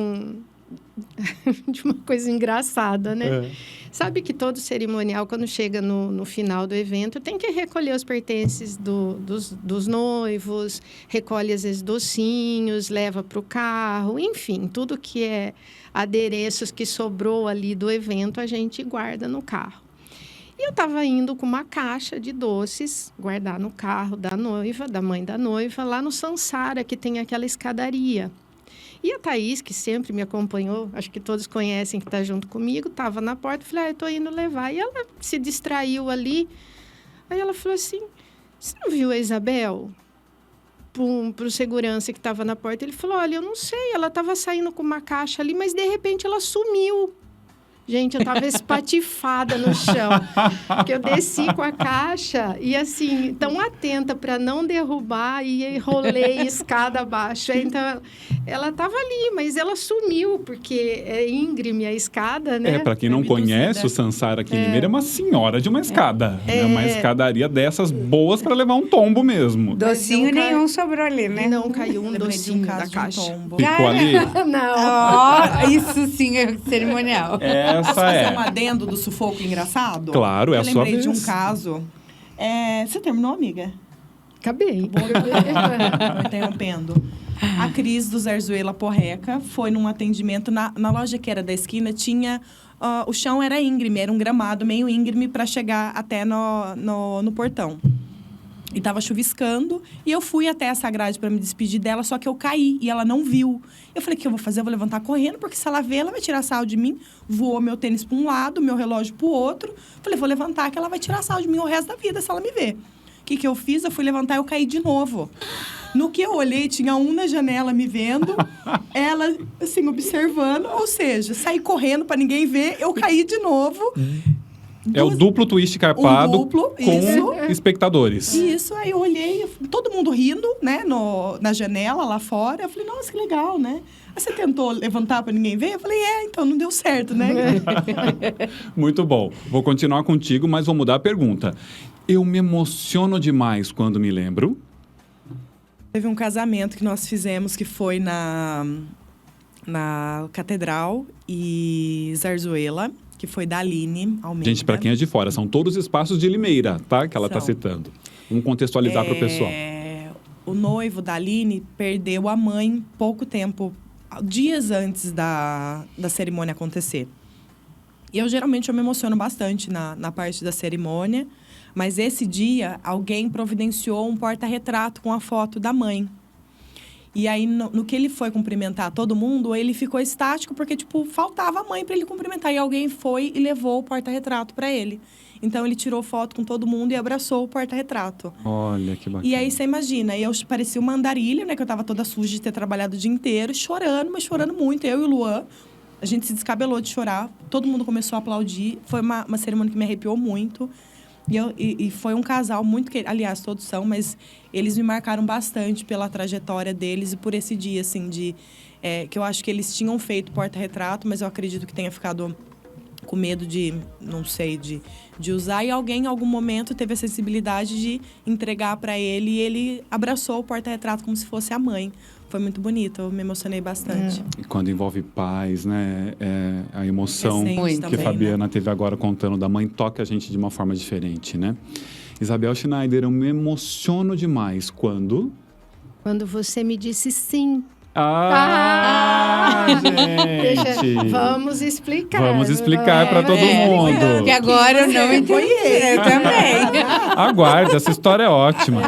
de uma coisa engraçada, né? Sabe que todo cerimonial, quando chega no final do evento, tem que recolher os pertences dos noivos, recolhe, às vezes, docinhos, leva para o carro, enfim, tudo que é adereços que sobrou ali do evento, a gente guarda no carro. E eu estava indo com uma caixa de doces, guardar no carro da noiva, da mãe da noiva, lá no Sansara, que tem aquela escadaria. E a Thaís, que sempre me acompanhou, acho que todos conhecem, que está junto comigo, estava na porta, falei, eu estou indo levar. E ela se distraiu ali. Aí ela falou assim, você não viu a Isabel? Para o segurança que estava na porta. Ele falou, olha, eu não sei, ela estava saindo com uma caixa ali, mas de repente ela sumiu. Gente, eu tava espatifada no chão. Porque eu desci com a caixa e, assim, tão atenta para não derrubar e rolei escada abaixo. Então, ela tava ali, mas ela sumiu, porque é íngreme a escada, né? Para quem não conhece, o Sansara aqui em Limeira é uma senhora de uma escada. É uma escadaria dessas boas para levar um tombo mesmo. Docinho nenhum sobrou ali, né? Não caiu um docinho da caixa. Ficou ali? Não. Isso sim é cerimonial. Posso fazer um adendo do sufoco engraçado? Claro, é a sua vez. Eu lembrei de um caso. Você terminou, amiga? Acabei. Tô interrompendo. A Cris do Zarzuela Porreca foi num atendimento na loja que era da esquina, tinha... o chão era íngreme, era um gramado meio íngreme para chegar até no portão. E tava chuviscando, e eu fui até essa grade para me despedir dela, só que eu caí e ela não viu. Eu falei, o que eu vou fazer? Eu vou levantar correndo, porque se ela ver, ela vai tirar sarro de mim. Voou meu tênis para um lado, meu relógio para o outro. Falei, vou levantar que ela vai tirar sarro de mim o resto da vida, se ela me ver. O que eu fiz? Eu fui levantar e eu caí de novo. No que eu olhei, tinha um na janela me vendo, ela, assim, observando. Ou seja, saí correndo para ninguém ver, eu caí de novo. É o duplo twist carpado com espectadores. Isso, aí eu olhei, todo mundo rindo, né, na janela lá fora. Eu falei, nossa, que legal, né? Aí você tentou levantar para ninguém ver? Eu falei, então não deu certo, né? Muito bom. Vou continuar contigo, mas vou mudar a pergunta. Eu me emociono demais quando me lembro. Teve um casamento que nós fizemos que foi na Catedral e Zarzuela, que foi da Aline Almeida. Gente, para quem é de fora, são todos os espaços de Limeira, tá? Que ela está citando. Vamos contextualizar para o pessoal. O noivo da Aline perdeu a mãe pouco tempo, dias antes da cerimônia acontecer. E eu me emociono bastante na parte da cerimônia, mas esse dia alguém providenciou um porta-retrato com a foto da mãe. E aí, no que ele foi cumprimentar todo mundo, ele ficou estático, porque, faltava a mãe para ele cumprimentar. E alguém foi e levou o porta-retrato para ele. Então, ele tirou foto com todo mundo e abraçou o porta-retrato. Olha, que bacana. E aí, você imagina, eu parecia uma andarilha, né? Que eu tava toda suja de ter trabalhado o dia inteiro, chorando, mas chorando muito. Eu e o Luan, a gente se descabelou de chorar. Todo mundo começou a aplaudir. Foi uma cerimônia que me arrepiou muito. E foi um casal muito querido. Aliás, todos são, mas eles me marcaram bastante pela trajetória deles e por esse dia, assim, que eu acho que eles tinham feito porta-retrato, mas eu acredito que tenha ficado com medo de, não sei, de usar. E alguém, em algum momento, teve a sensibilidade de entregar para ele e ele abraçou o porta-retrato como se fosse a mãe. Foi muito bonito, eu me emocionei bastante. E quando envolve pais, né? A emoção que também, Fabiana teve agora contando da mãe toca a gente de uma forma diferente, né? Isabel Schneider, eu me emociono demais quando... Quando você me disse sim. Gente! Vamos explicar. Vamos explicar para todo mundo. Que agora eu não entendi. Eu também. Aguarde, essa história é ótima.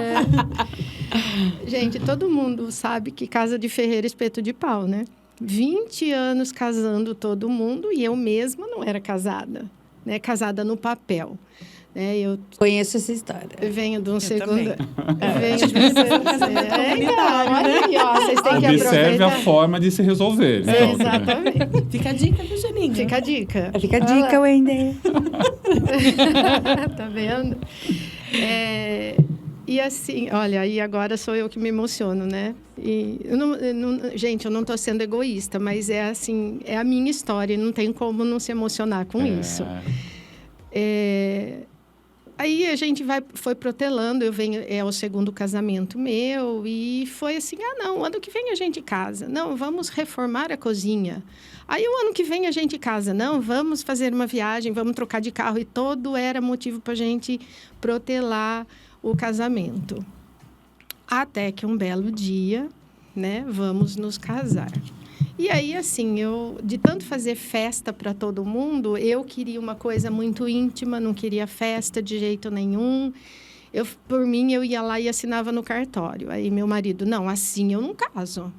Gente, todo mundo sabe que casa de ferreiro é espeto de pau, né? 20 anos casando todo mundo e eu mesma não era casada, né? Casada no papel. Né? Eu conheço essa história. Venho de um segundo. Venho de vocês têm que observe a forma de se resolver. Então, exatamente. Né? Fica a dica, viu, Janinho? Fica a dica. Fica a dica, Wender. Tá vendo? E assim, olha, e agora sou eu que me emociono, né? E gente, eu não estou sendo egoísta, mas é assim, é a minha história, não tem como não se emocionar com isso. Aí a gente foi protelando, é o segundo casamento meu, e foi assim, não, ano que vem a gente casa. Não, vamos reformar a cozinha. Aí o ano que vem a gente casa. Não, vamos fazer uma viagem, vamos trocar de carro. E todo era motivo para a gente protelar o casamento. Até que um belo dia, né, vamos nos casar. E aí, assim, de tanto fazer festa para todo mundo, eu queria uma coisa muito íntima, não queria festa de jeito nenhum. Por mim, eu ia lá e assinava no cartório. Aí meu marido, não, assim eu não caso.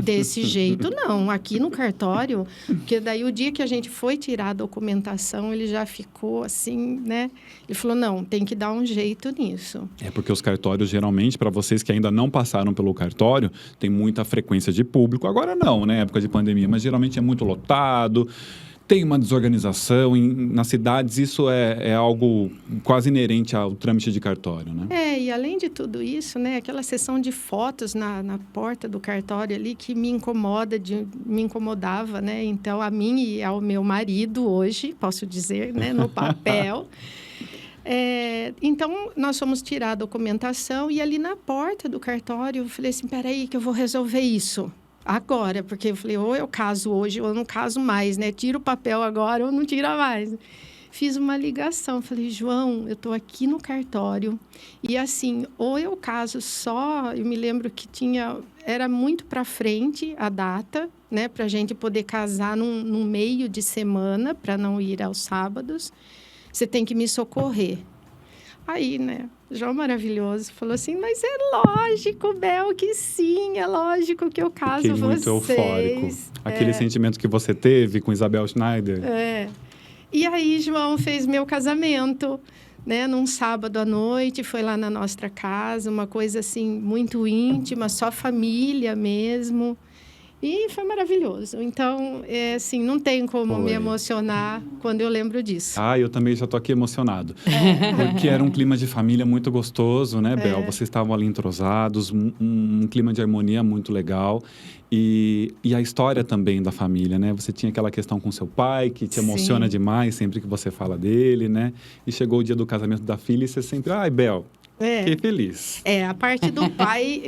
Desse jeito, não. Aqui no cartório, porque daí o dia que a gente foi tirar a documentação, ele já ficou assim, né? Ele falou, não, tem que dar um jeito nisso. Porque os cartórios, geralmente, para vocês que ainda não passaram pelo cartório, tem muita frequência de público. Agora não, né? Época de pandemia, mas geralmente é muito lotado. tem uma desorganização. Nas cidades, isso é algo quase inerente ao trâmite de cartório, né? E além de tudo isso, né, aquela sessão de fotos na porta do cartório ali que me incomodava, né? Então, a mim e ao meu marido hoje, posso dizer, né, no papel. Então, nós fomos tirar a documentação e ali na porta do cartório, eu falei assim, peraí que eu vou resolver isso agora, porque eu falei, ou eu caso hoje ou eu não caso mais, né? Tiro o papel agora ou não tira mais. Fiz uma ligação, falei, João, eu estou aqui no cartório e assim, ou eu caso só, eu me lembro que era muito para frente a data, né? Para a gente poder casar num meio de semana, para não ir aos sábados. Você tem que me socorrer. Aí, né, João maravilhoso falou assim, mas é lógico, Bel, que sim, é lógico que eu caso Fiquei vocês. muito eufórico. Aquele sentimento que você teve com Isabel Schneider. E aí, João fez meu casamento, né, num sábado à noite, foi lá na nossa casa, uma coisa assim, muito íntima, só família mesmo. E foi maravilhoso. Então, assim, não tem como me emocionar quando eu lembro disso. Eu também já tô aqui emocionado. Porque era um clima de família muito gostoso, né, Bel? Vocês estavam ali entrosados, um clima de harmonia muito legal. E a história também da família, né? Você tinha aquela questão com seu pai, que te emociona demais sempre que você fala dele, né? E chegou o dia do casamento da filha e você sempre... Ai, Bel... Fiquei feliz. A parte do pai,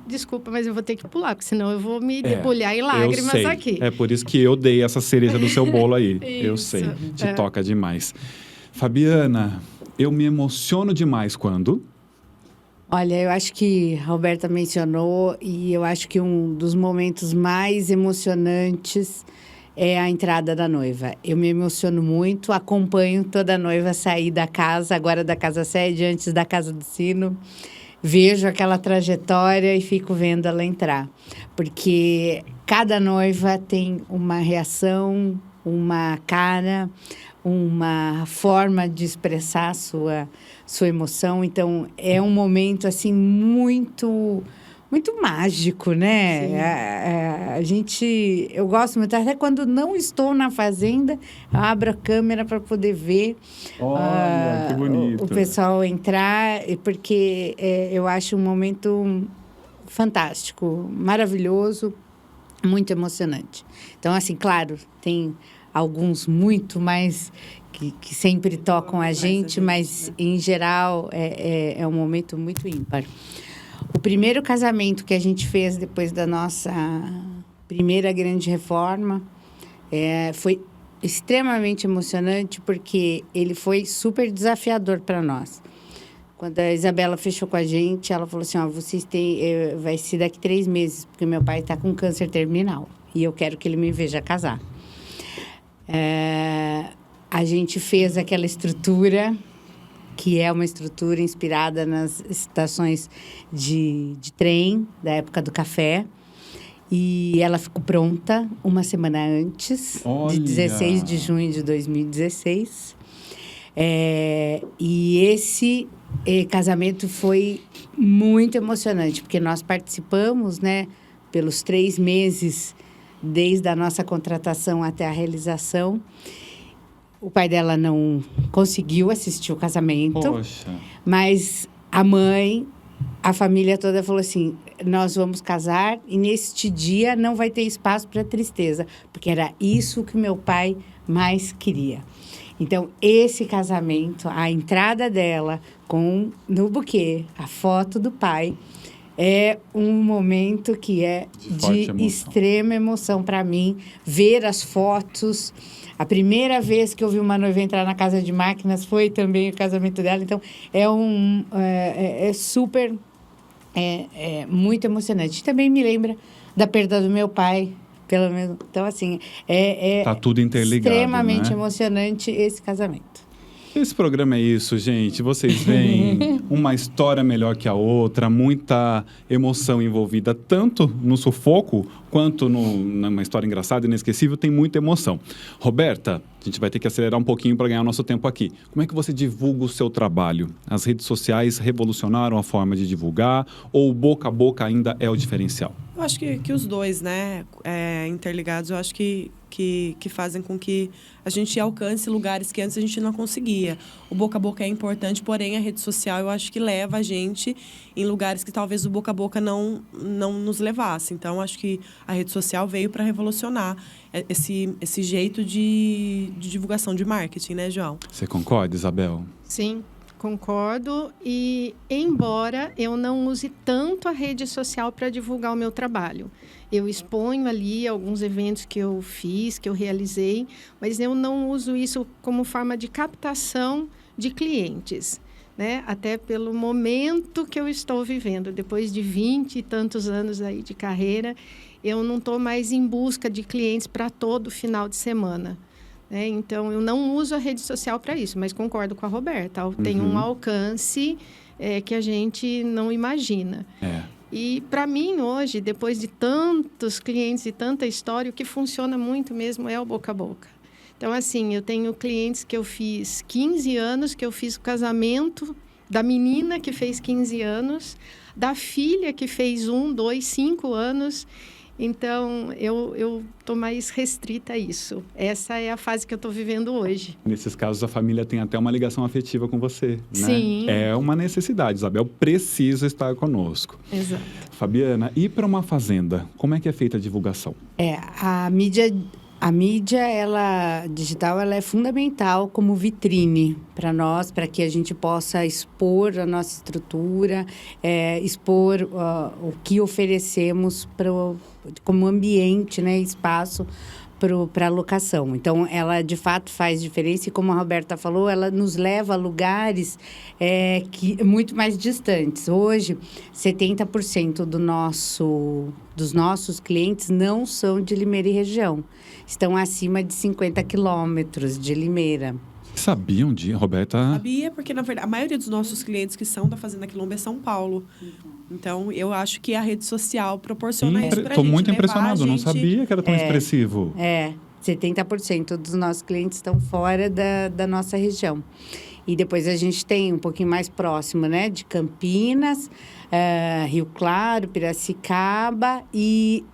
desculpa, mas eu vou ter que pular, porque senão eu vou me debulhar em lágrimas aqui. É por isso que eu dei essa cereja do seu bolo aí. Eu sei, te toca demais. Fabiana, eu me emociono demais quando... Olha, eu acho que a Roberta mencionou e eu acho que um dos momentos mais emocionantes é a entrada da noiva. Eu me emociono muito, acompanho toda a noiva sair da casa, agora da casa sede, antes da casa do sino. Vejo aquela trajetória e fico vendo ela entrar. Porque cada noiva tem uma reação, uma cara, uma forma de expressar sua emoção. Então, é um momento, assim, muito mágico, né? Eu gosto muito, até quando não estou na fazenda, eu abro a câmera para poder ver que bonito. O pessoal entrar, porque eu acho um momento fantástico, maravilhoso, muito emocionante. Então, assim, claro, tem alguns muito mais que sempre tocam a gente, mas, em geral, é um momento muito ímpar. O primeiro casamento que a gente fez depois da nossa primeira grande reforma foi extremamente emocionante, porque ele foi super desafiador para nós. Quando a Isabela fechou com a gente, ela falou assim, vocês vai ser daqui 3 meses, porque meu pai está com câncer terminal e eu quero que ele me veja casar. A gente fez aquela estrutura, que é uma estrutura inspirada nas estações de trem da época do café. E ela ficou pronta uma semana antes, de 16 de junho de 2016. E esse casamento foi muito emocionante, porque nós participamos, né, pelos 3 meses, desde a nossa contratação até a realização. O pai dela não conseguiu assistir o casamento. Poxa. Mas a mãe, a família toda falou assim, nós vamos casar e neste dia não vai ter espaço para tristeza, porque era isso que meu pai mais queria. Então, esse casamento, a entrada dela no buquê, a foto do pai, é um momento que é de extrema emoção para mim. Ver as fotos. A primeira vez que eu vi uma noiva entrar na casa de máquinas foi também o casamento dela. Então, é super, muito emocionante. Também me lembra da perda do meu pai. Pelo menos, então, assim, tá tudo interligado, extremamente né? emocionante esse casamento. Esse programa é isso, gente. Vocês veem uma história melhor que a outra, muita emoção envolvida, tanto no sufoco quanto numa história engraçada, inesquecível, tem muita emoção. Roberta, a gente vai ter que acelerar um pouquinho para ganhar o nosso tempo aqui. Como é que você divulga o seu trabalho? As redes sociais revolucionaram a forma de divulgar ou boca a boca ainda é o diferencial? Eu acho que os dois, né, interligados. Eu acho que que fazem com que a gente alcance lugares que antes a gente não conseguia. O boca a boca é importante, porém a rede social eu acho que leva a gente em lugares que talvez o boca a boca não nos levasse. Então, acho que a rede social veio para revolucionar esse jeito de divulgação de marketing, né, João? Você concorda, Isabel? Sim, concordo. E, embora eu não use tanto a rede social para divulgar o meu trabalho, eu exponho ali alguns eventos que eu fiz, que eu realizei, mas eu não uso isso como forma de captação de clientes, né? Até pelo momento que eu estou vivendo. Depois de 20 e tantos anos aí de carreira, eu não estou mais em busca de clientes para todo final de semana. Então, eu não uso a rede social para isso, mas concordo com a Roberta. Tem um alcance que a gente não imagina. E, para mim, hoje, depois de tantos clientes e tanta história, o que funciona muito mesmo é o boca a boca. Então, assim, eu tenho clientes que eu fiz 15 anos, que eu fiz o casamento da menina que fez 15 anos, da filha que fez 1, 2, 5 anos. Então, eu estou mais restrita a isso. Essa é a fase que eu estou vivendo hoje. Nesses casos, a família tem até uma ligação afetiva com você, né? Sim. É uma necessidade. Isabel precisa estar conosco. Exato. Fabiana, e para uma fazenda, como é que é feita a divulgação? A mídia digital, ela é fundamental como vitrine para nós, para que a gente possa expor a nossa estrutura, expor o que oferecemos como ambiente, né, espaço para a locação. Então, ela, de fato, faz diferença. E, como a Roberta falou, ela nos leva a lugares muito mais distantes. Hoje, 70% dos nossos clientes não são de Limeira e região. Estão acima de 50 quilômetros de Limeira. Sabiam Roberta? Sabia, porque, na verdade, a maioria dos nossos clientes que são da Fazenda Quilombo é São Paulo. Então, eu acho que a rede social proporciona isso pra gente. Estou muito impressionado, não sabia que era tão expressivo. 70% dos nossos clientes estão fora da nossa região. E depois a gente tem um pouquinho mais próximo, né? De Campinas, Rio Claro, Piracicaba e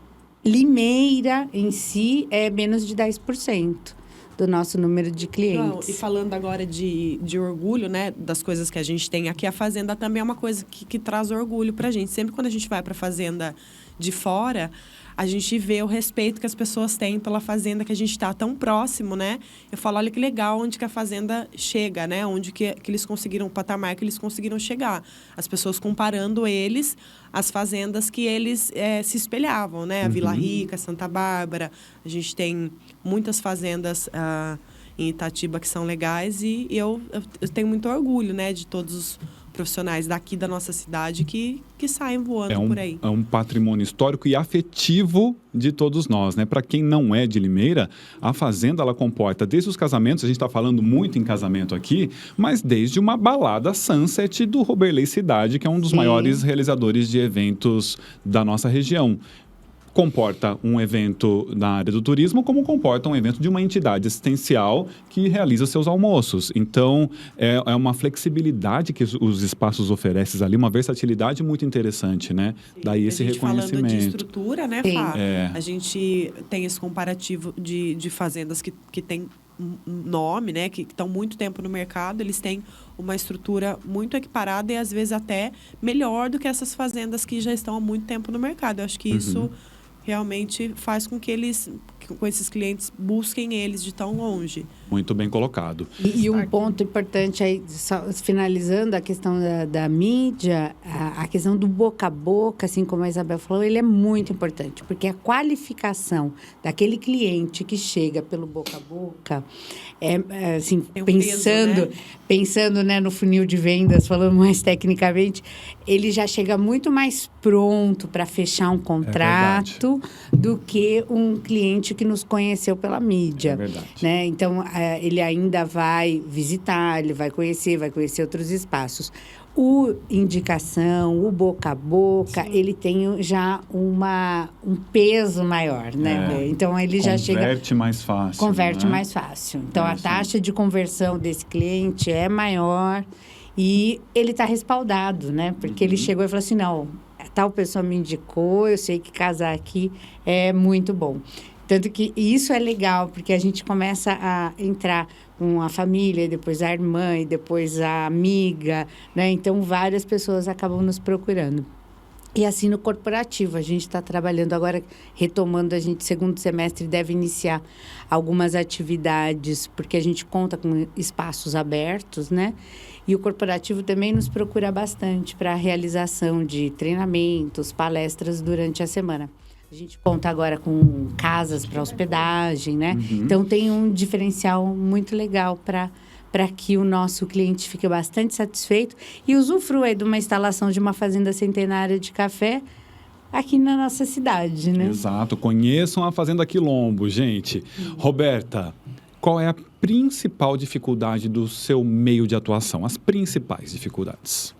Limeira em si é menos de 10% do nosso número de clientes. E falando agora de orgulho, né, das coisas que a gente tem aqui, a fazenda também é uma coisa que traz orgulho pra gente. Sempre quando a gente vai pra fazenda de fora, a gente vê o respeito que as pessoas têm pela fazenda, que a gente está tão próximo, né? Eu falo, olha que legal onde que a fazenda chega, né? Onde que eles conseguiram, o patamar que eles conseguiram chegar. As pessoas comparando eles às fazendas que eles se espelhavam, né? A Vila Rica, Santa Bárbara. A gente tem muitas fazendas em Itatiba que são legais e eu tenho muito orgulho, né? De todos os profissionais daqui da nossa cidade que saem voando por aí. É um patrimônio histórico e afetivo de todos nós, né? Para quem não é de Limeira, a fazenda ela comporta desde os casamentos, a gente está falando muito em casamento aqui, mas desde uma balada Sunset do Roberley Cidade, que é um dos maiores realizadores de eventos da nossa região. Comporta um evento na área do turismo, como comporta um evento de uma entidade assistencial que realiza seus almoços. Então, é uma flexibilidade que os espaços oferecem ali, uma versatilidade muito interessante, né? Daí esse reconhecimento. Falando de estrutura, né, Fá? A gente tem esse comparativo de fazendas que tem um nome, né, que estão muito tempo no mercado, eles têm uma estrutura muito equiparada e, às vezes, até melhor do que essas fazendas que já estão há muito tempo no mercado. Eu acho que isso realmente faz com que com esses clientes, busquem eles de tão longe. Muito bem colocado. E um ponto importante aí, só finalizando a questão da mídia, a questão do boca a boca, assim como a Isabel falou, ele é muito importante, porque a qualificação daquele cliente que chega pelo boca a boca, assim, pensando, né, no funil de vendas, falando mais tecnicamente, ele já chega muito mais pronto para fechar um contrato do que um cliente que nos conheceu pela mídia. É verdade. Né? Então, ele ainda vai visitar, ele vai conhecer outros espaços. O indicação, o boca a boca, ele tem já um peso maior, né? Então, ele já chega... Converte mais fácil. Converte mais fácil. Então, a taxa de conversão desse cliente é maior e ele está respaldado, né? Porque ele chegou e falou assim, não, tal pessoa me indicou, eu sei que casar aqui é muito bom. Tanto que isso é legal, porque a gente começa a entrar com a família, depois a irmã, e depois a amiga, né? Então, várias pessoas acabam nos procurando. E assim no corporativo, a gente está trabalhando agora, retomando, a gente segundo semestre deve iniciar algumas atividades, porque a gente conta com espaços abertos, né? E o corporativo também nos procura bastante para a realização de treinamentos, palestras durante a semana. A gente conta agora com casas para hospedagem, né? Então, tem um diferencial muito legal para que o nosso cliente fique bastante satisfeito e usufrua aí de uma instalação de uma fazenda centenária de café aqui na nossa cidade, né? Exato. Conheçam a Fazenda Quilombo, gente. Roberta, qual é a principal dificuldade do seu meio de atuação? As principais dificuldades?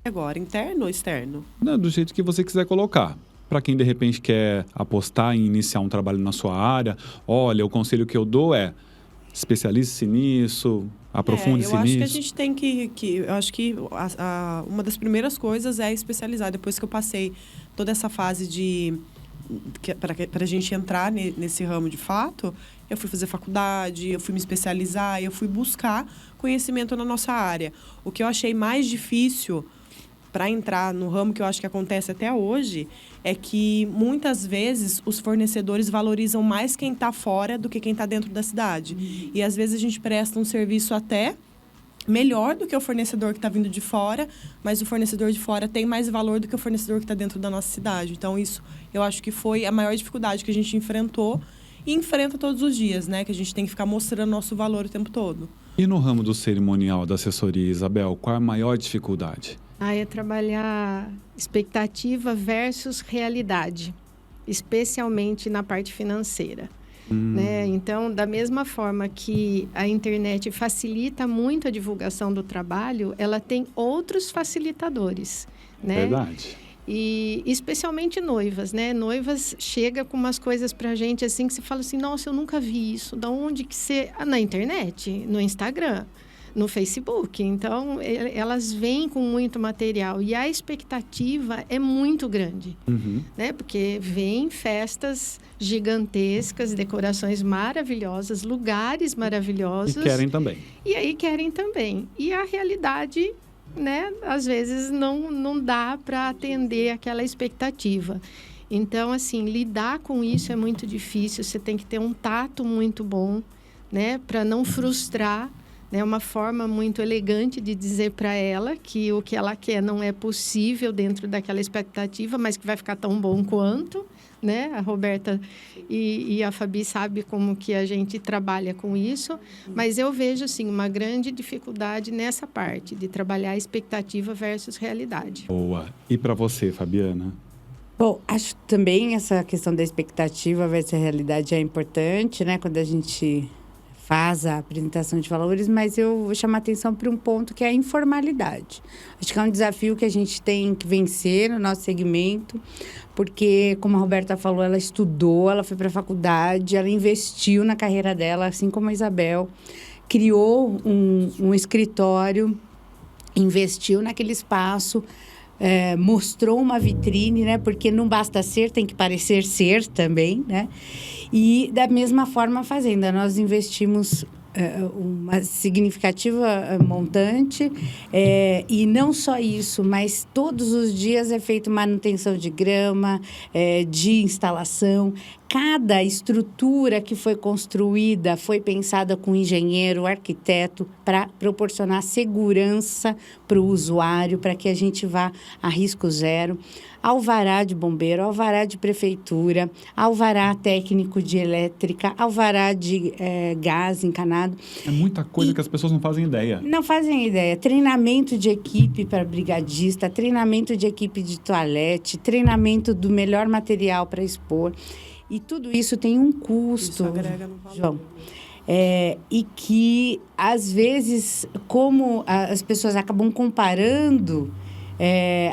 Agora, interno ou externo? Do jeito que você quiser colocar. Para quem, de repente, quer apostar em iniciar um trabalho na sua área, olha, o conselho que eu dou é especialize-se nisso, aprofunde-se nisso. Eu acho que a gente tem eu acho que uma das primeiras coisas é especializar. Depois que eu passei toda essa fase para a gente entrar nesse ramo de fato, eu fui fazer faculdade, eu fui me especializar, eu fui buscar conhecimento na nossa área. O que eu achei mais difícil para entrar no ramo, que eu acho que acontece até hoje, é que muitas vezes os fornecedores valorizam mais quem está fora do que quem está dentro da cidade. E às vezes a gente presta um serviço até melhor do que o fornecedor que está vindo de fora, mas o fornecedor de fora tem mais valor do que o fornecedor que está dentro da nossa cidade. Então, isso eu acho que foi a maior dificuldade que a gente enfrentou e enfrenta todos os dias, né? Que a gente tem que ficar mostrando nosso valor o tempo todo. E no ramo do cerimonial, da assessoria, Isabel, qual é a maior dificuldade? É trabalhar expectativa versus realidade, especialmente na parte financeira. Né? Então, da mesma forma que a internet facilita muito a divulgação do trabalho, ela tem outros facilitadores. Né? Verdade. E especialmente noivas, né? Noivas chegam com umas coisas pra gente assim que você fala assim, nossa, eu nunca vi isso. Da onde que você... na internet, no Instagram, no Facebook. Então, elas vêm com muito material. E a expectativa é muito grande. Né? Porque vem festas gigantescas, decorações maravilhosas, lugares maravilhosos. E querem também. E aí querem também. E a realidade... né? Às vezes não dá para atender aquela expectativa. Então, assim, lidar com isso é muito difícil. Você tem que ter um tato muito bom, né? Para não frustrar, né? Uma forma muito elegante de dizer para ela que o que ela quer não é possível dentro daquela expectativa, mas que vai ficar tão bom quanto, né? A Roberta e a Fabi sabem como que a gente trabalha com isso, mas eu vejo, assim, uma grande dificuldade nessa parte, de trabalhar a expectativa versus realidade. Boa. E para você, Fabiana? Bom, acho também essa questão da expectativa versus a realidade é importante, né? Quando a gente faz a apresentação de valores, mas eu vou chamar atenção para um ponto que é a informalidade. Acho que é um desafio que a gente tem que vencer no nosso segmento, porque, como a Roberta falou, ela estudou, ela foi para a faculdade, ela investiu na carreira dela, assim como a Isabel, criou um escritório, investiu naquele espaço, mostrou uma vitrine, né? Porque não basta ser, tem que parecer ser também, né? E da mesma forma a Fazenda, nós investimos uma significativa montante e não só isso, mas todos os dias é feita manutenção de grama, de instalação. Cada estrutura que foi construída foi pensada com engenheiro, arquiteto, para proporcionar segurança para o usuário, para que a gente vá a risco zero. Alvará de bombeiro, alvará de prefeitura, alvará técnico de elétrica, alvará de gás encanado. É muita coisa que as pessoas não fazem ideia. Não fazem ideia. Treinamento de equipe para brigadista, treinamento de equipe de toalete, treinamento do melhor material para expor. E tudo isso tem um custo, isso agrega no valor. João. E que, às vezes, como as pessoas acabam comparando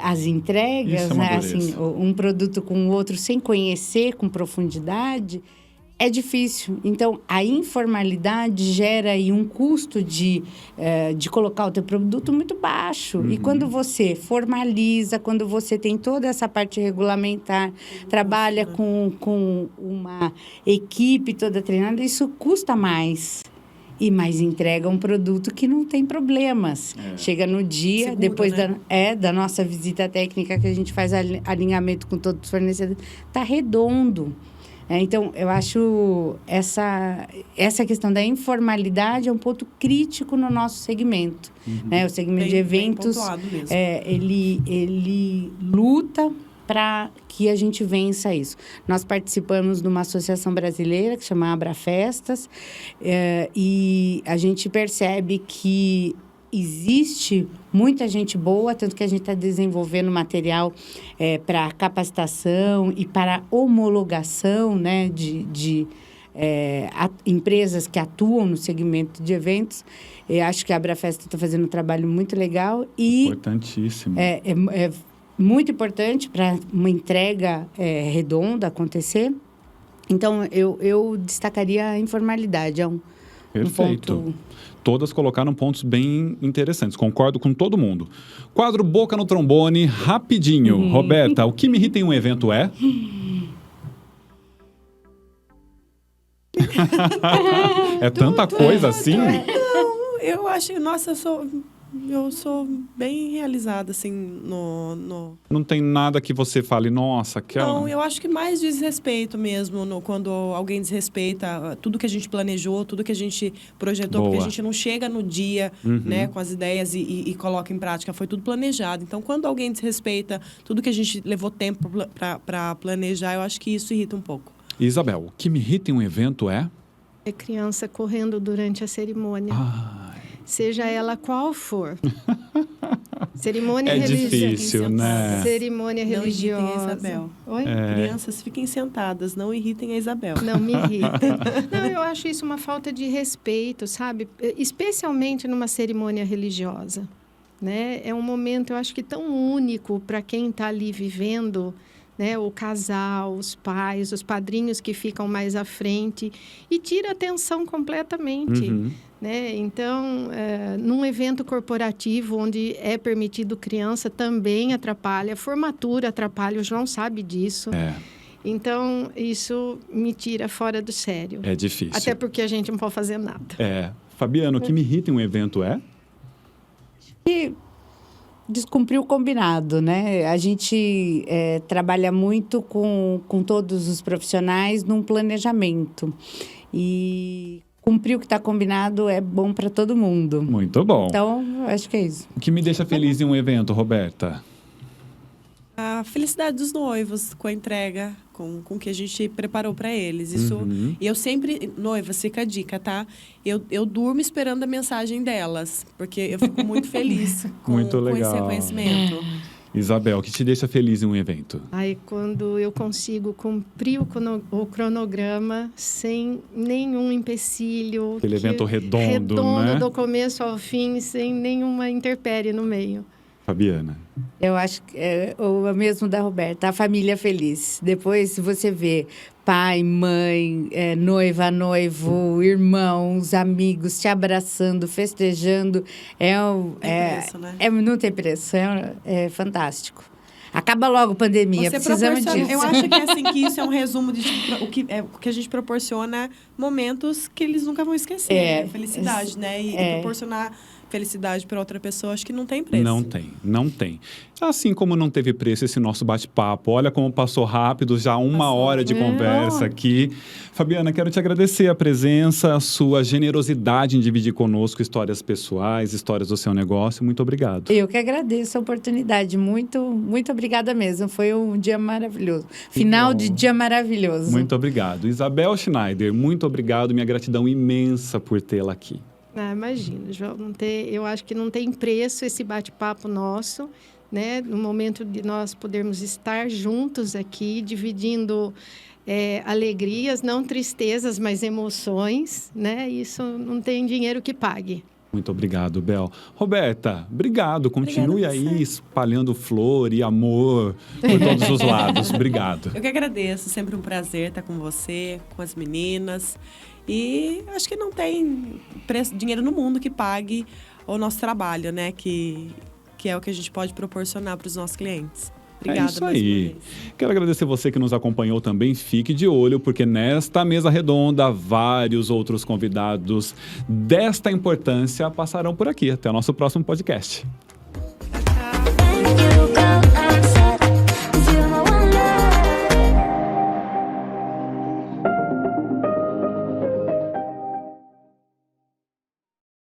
as entregas, Isso é uma né, dureza. assim, um produto com o outro, sem conhecer com profundidade, É difícil. Então, a informalidade gera aí um custo de colocar o teu produto muito baixo. E quando você formaliza, quando você tem toda essa parte regulamentar, trabalha com uma equipe toda treinada, isso custa mais. E mais entrega um produto que não tem problemas. Chega no dia, seguro, depois da nossa visita técnica, que a gente faz alinhamento com todos os fornecedores, está redondo. Então, eu acho essa questão da informalidade é um ponto crítico no nosso segmento. Né? O segmento de eventos, ele luta para que a gente vença isso. Nós participamos de uma associação brasileira que chama Abrafestas, e a gente percebe que existe muita gente boa, tanto que a gente está desenvolvendo material para capacitação e para homologação, né, de empresas que atuam no segmento de eventos. Eu acho que a Abrafesta está fazendo um trabalho muito legal e... Importantíssimo. É muito importante para uma entrega redonda acontecer. Então, eu destacaria a informalidade. É um ponto... Todas colocaram pontos bem interessantes. Concordo com todo mundo. Quadro Boca no Trombone, rapidinho. Roberta, o que me irrita em um evento é? É tanta coisa assim? Não, eu acho... Nossa, eu sou bem realizada, assim, no... Não tem nada que você fale, nossa, aquela... Não, eu acho que mais desrespeito mesmo, quando alguém desrespeita tudo que a gente planejou, tudo que a gente projetou, Boa. porque a gente não chega no dia, né, com as ideias e coloca em prática, foi tudo planejado. Então, quando alguém desrespeita tudo que a gente levou tempo para planejar, eu acho que isso irrita um pouco. Isabel, o que me irrita em um evento é? É criança correndo durante a cerimônia. Seja ela qual for. Cerimônia religiosa. É difícil, né? Cerimônia religiosa. Não irritem a Isabel. Oi? Crianças, fiquem sentadas, não irritem a Isabel. Não me irritem. Não, eu acho isso uma falta de respeito, sabe? Especialmente numa cerimônia religiosa. Né? É um momento, eu acho que tão único para quem está ali vivendo, né? O casal, os pais, os padrinhos que ficam mais à frente e tira a atenção completamente. Né? Então, num evento corporativo onde é permitido criança, também atrapalha. Formatura atrapalha, o João sabe disso. Então, isso me tira fora do sério. É difícil. Até porque a gente não pode fazer nada. Fabiano, o que me irrita em um evento é? E descumprir o combinado, né? A gente trabalha muito com todos os profissionais num planejamento. E cumprir o que está combinado é bom para todo mundo. Muito bom. Então, acho que é isso. O que me deixa feliz em um evento, Roberta? A felicidade dos noivos com a entrega, com o que a gente preparou para eles. Isso, e eu sempre... Noivas, fica a dica, tá? Eu durmo esperando a mensagem delas, porque eu fico muito feliz com esse reconhecimento. Isabel, o que te deixa feliz em um evento? Quando eu consigo cumprir o cronograma sem nenhum empecilho. Aquele evento redondo, né? Do começo ao fim, sem nenhuma intempérie no meio. Fabiana? Eu acho que é o mesmo da Roberta, a família feliz. Depois você vê pai, mãe, noiva, noivo, irmãos, amigos te abraçando, festejando. Não tem preço, é fantástico. Acaba logo a pandemia, precisamos disso. Eu acho que, assim, que isso é um resumo de o que a gente proporciona momentos que eles nunca vão esquecer. Felicidade, né? E proporcionar felicidade para outra pessoa, acho que não tem preço. Não tem. Assim como não teve preço esse nosso bate-papo. Olha como passou rápido, já uma hora de conversa aqui. Fabiana, quero te agradecer a presença, a sua generosidade em dividir conosco histórias pessoais, histórias do seu negócio. Muito obrigado. Eu que agradeço a oportunidade. Muito, muito obrigada mesmo. Foi um dia maravilhoso. Final de dia maravilhoso. Muito obrigado. Isabel Schneider, muito obrigado. Minha gratidão imensa por tê-la aqui. Imagina, João, eu acho que não tem preço esse bate-papo nosso, né? No momento de nós podermos estar juntos aqui, dividindo alegrias, não tristezas, mas emoções, né? Isso não tem dinheiro que pague. Muito obrigado, Bel. Roberta, obrigado. Continue aí espalhando flor e amor por todos os lados. Obrigado. Eu que agradeço. Sempre um prazer estar com você, com as meninas. E acho que não tem dinheiro no mundo que pague o nosso trabalho, né? Que é o que a gente pode proporcionar para os nossos clientes. Obrigada, é isso aí. Quero agradecer você que nos acompanhou também. Fique de olho, porque nesta mesa redonda, vários outros convidados desta importância passarão por aqui. Até o nosso próximo podcast.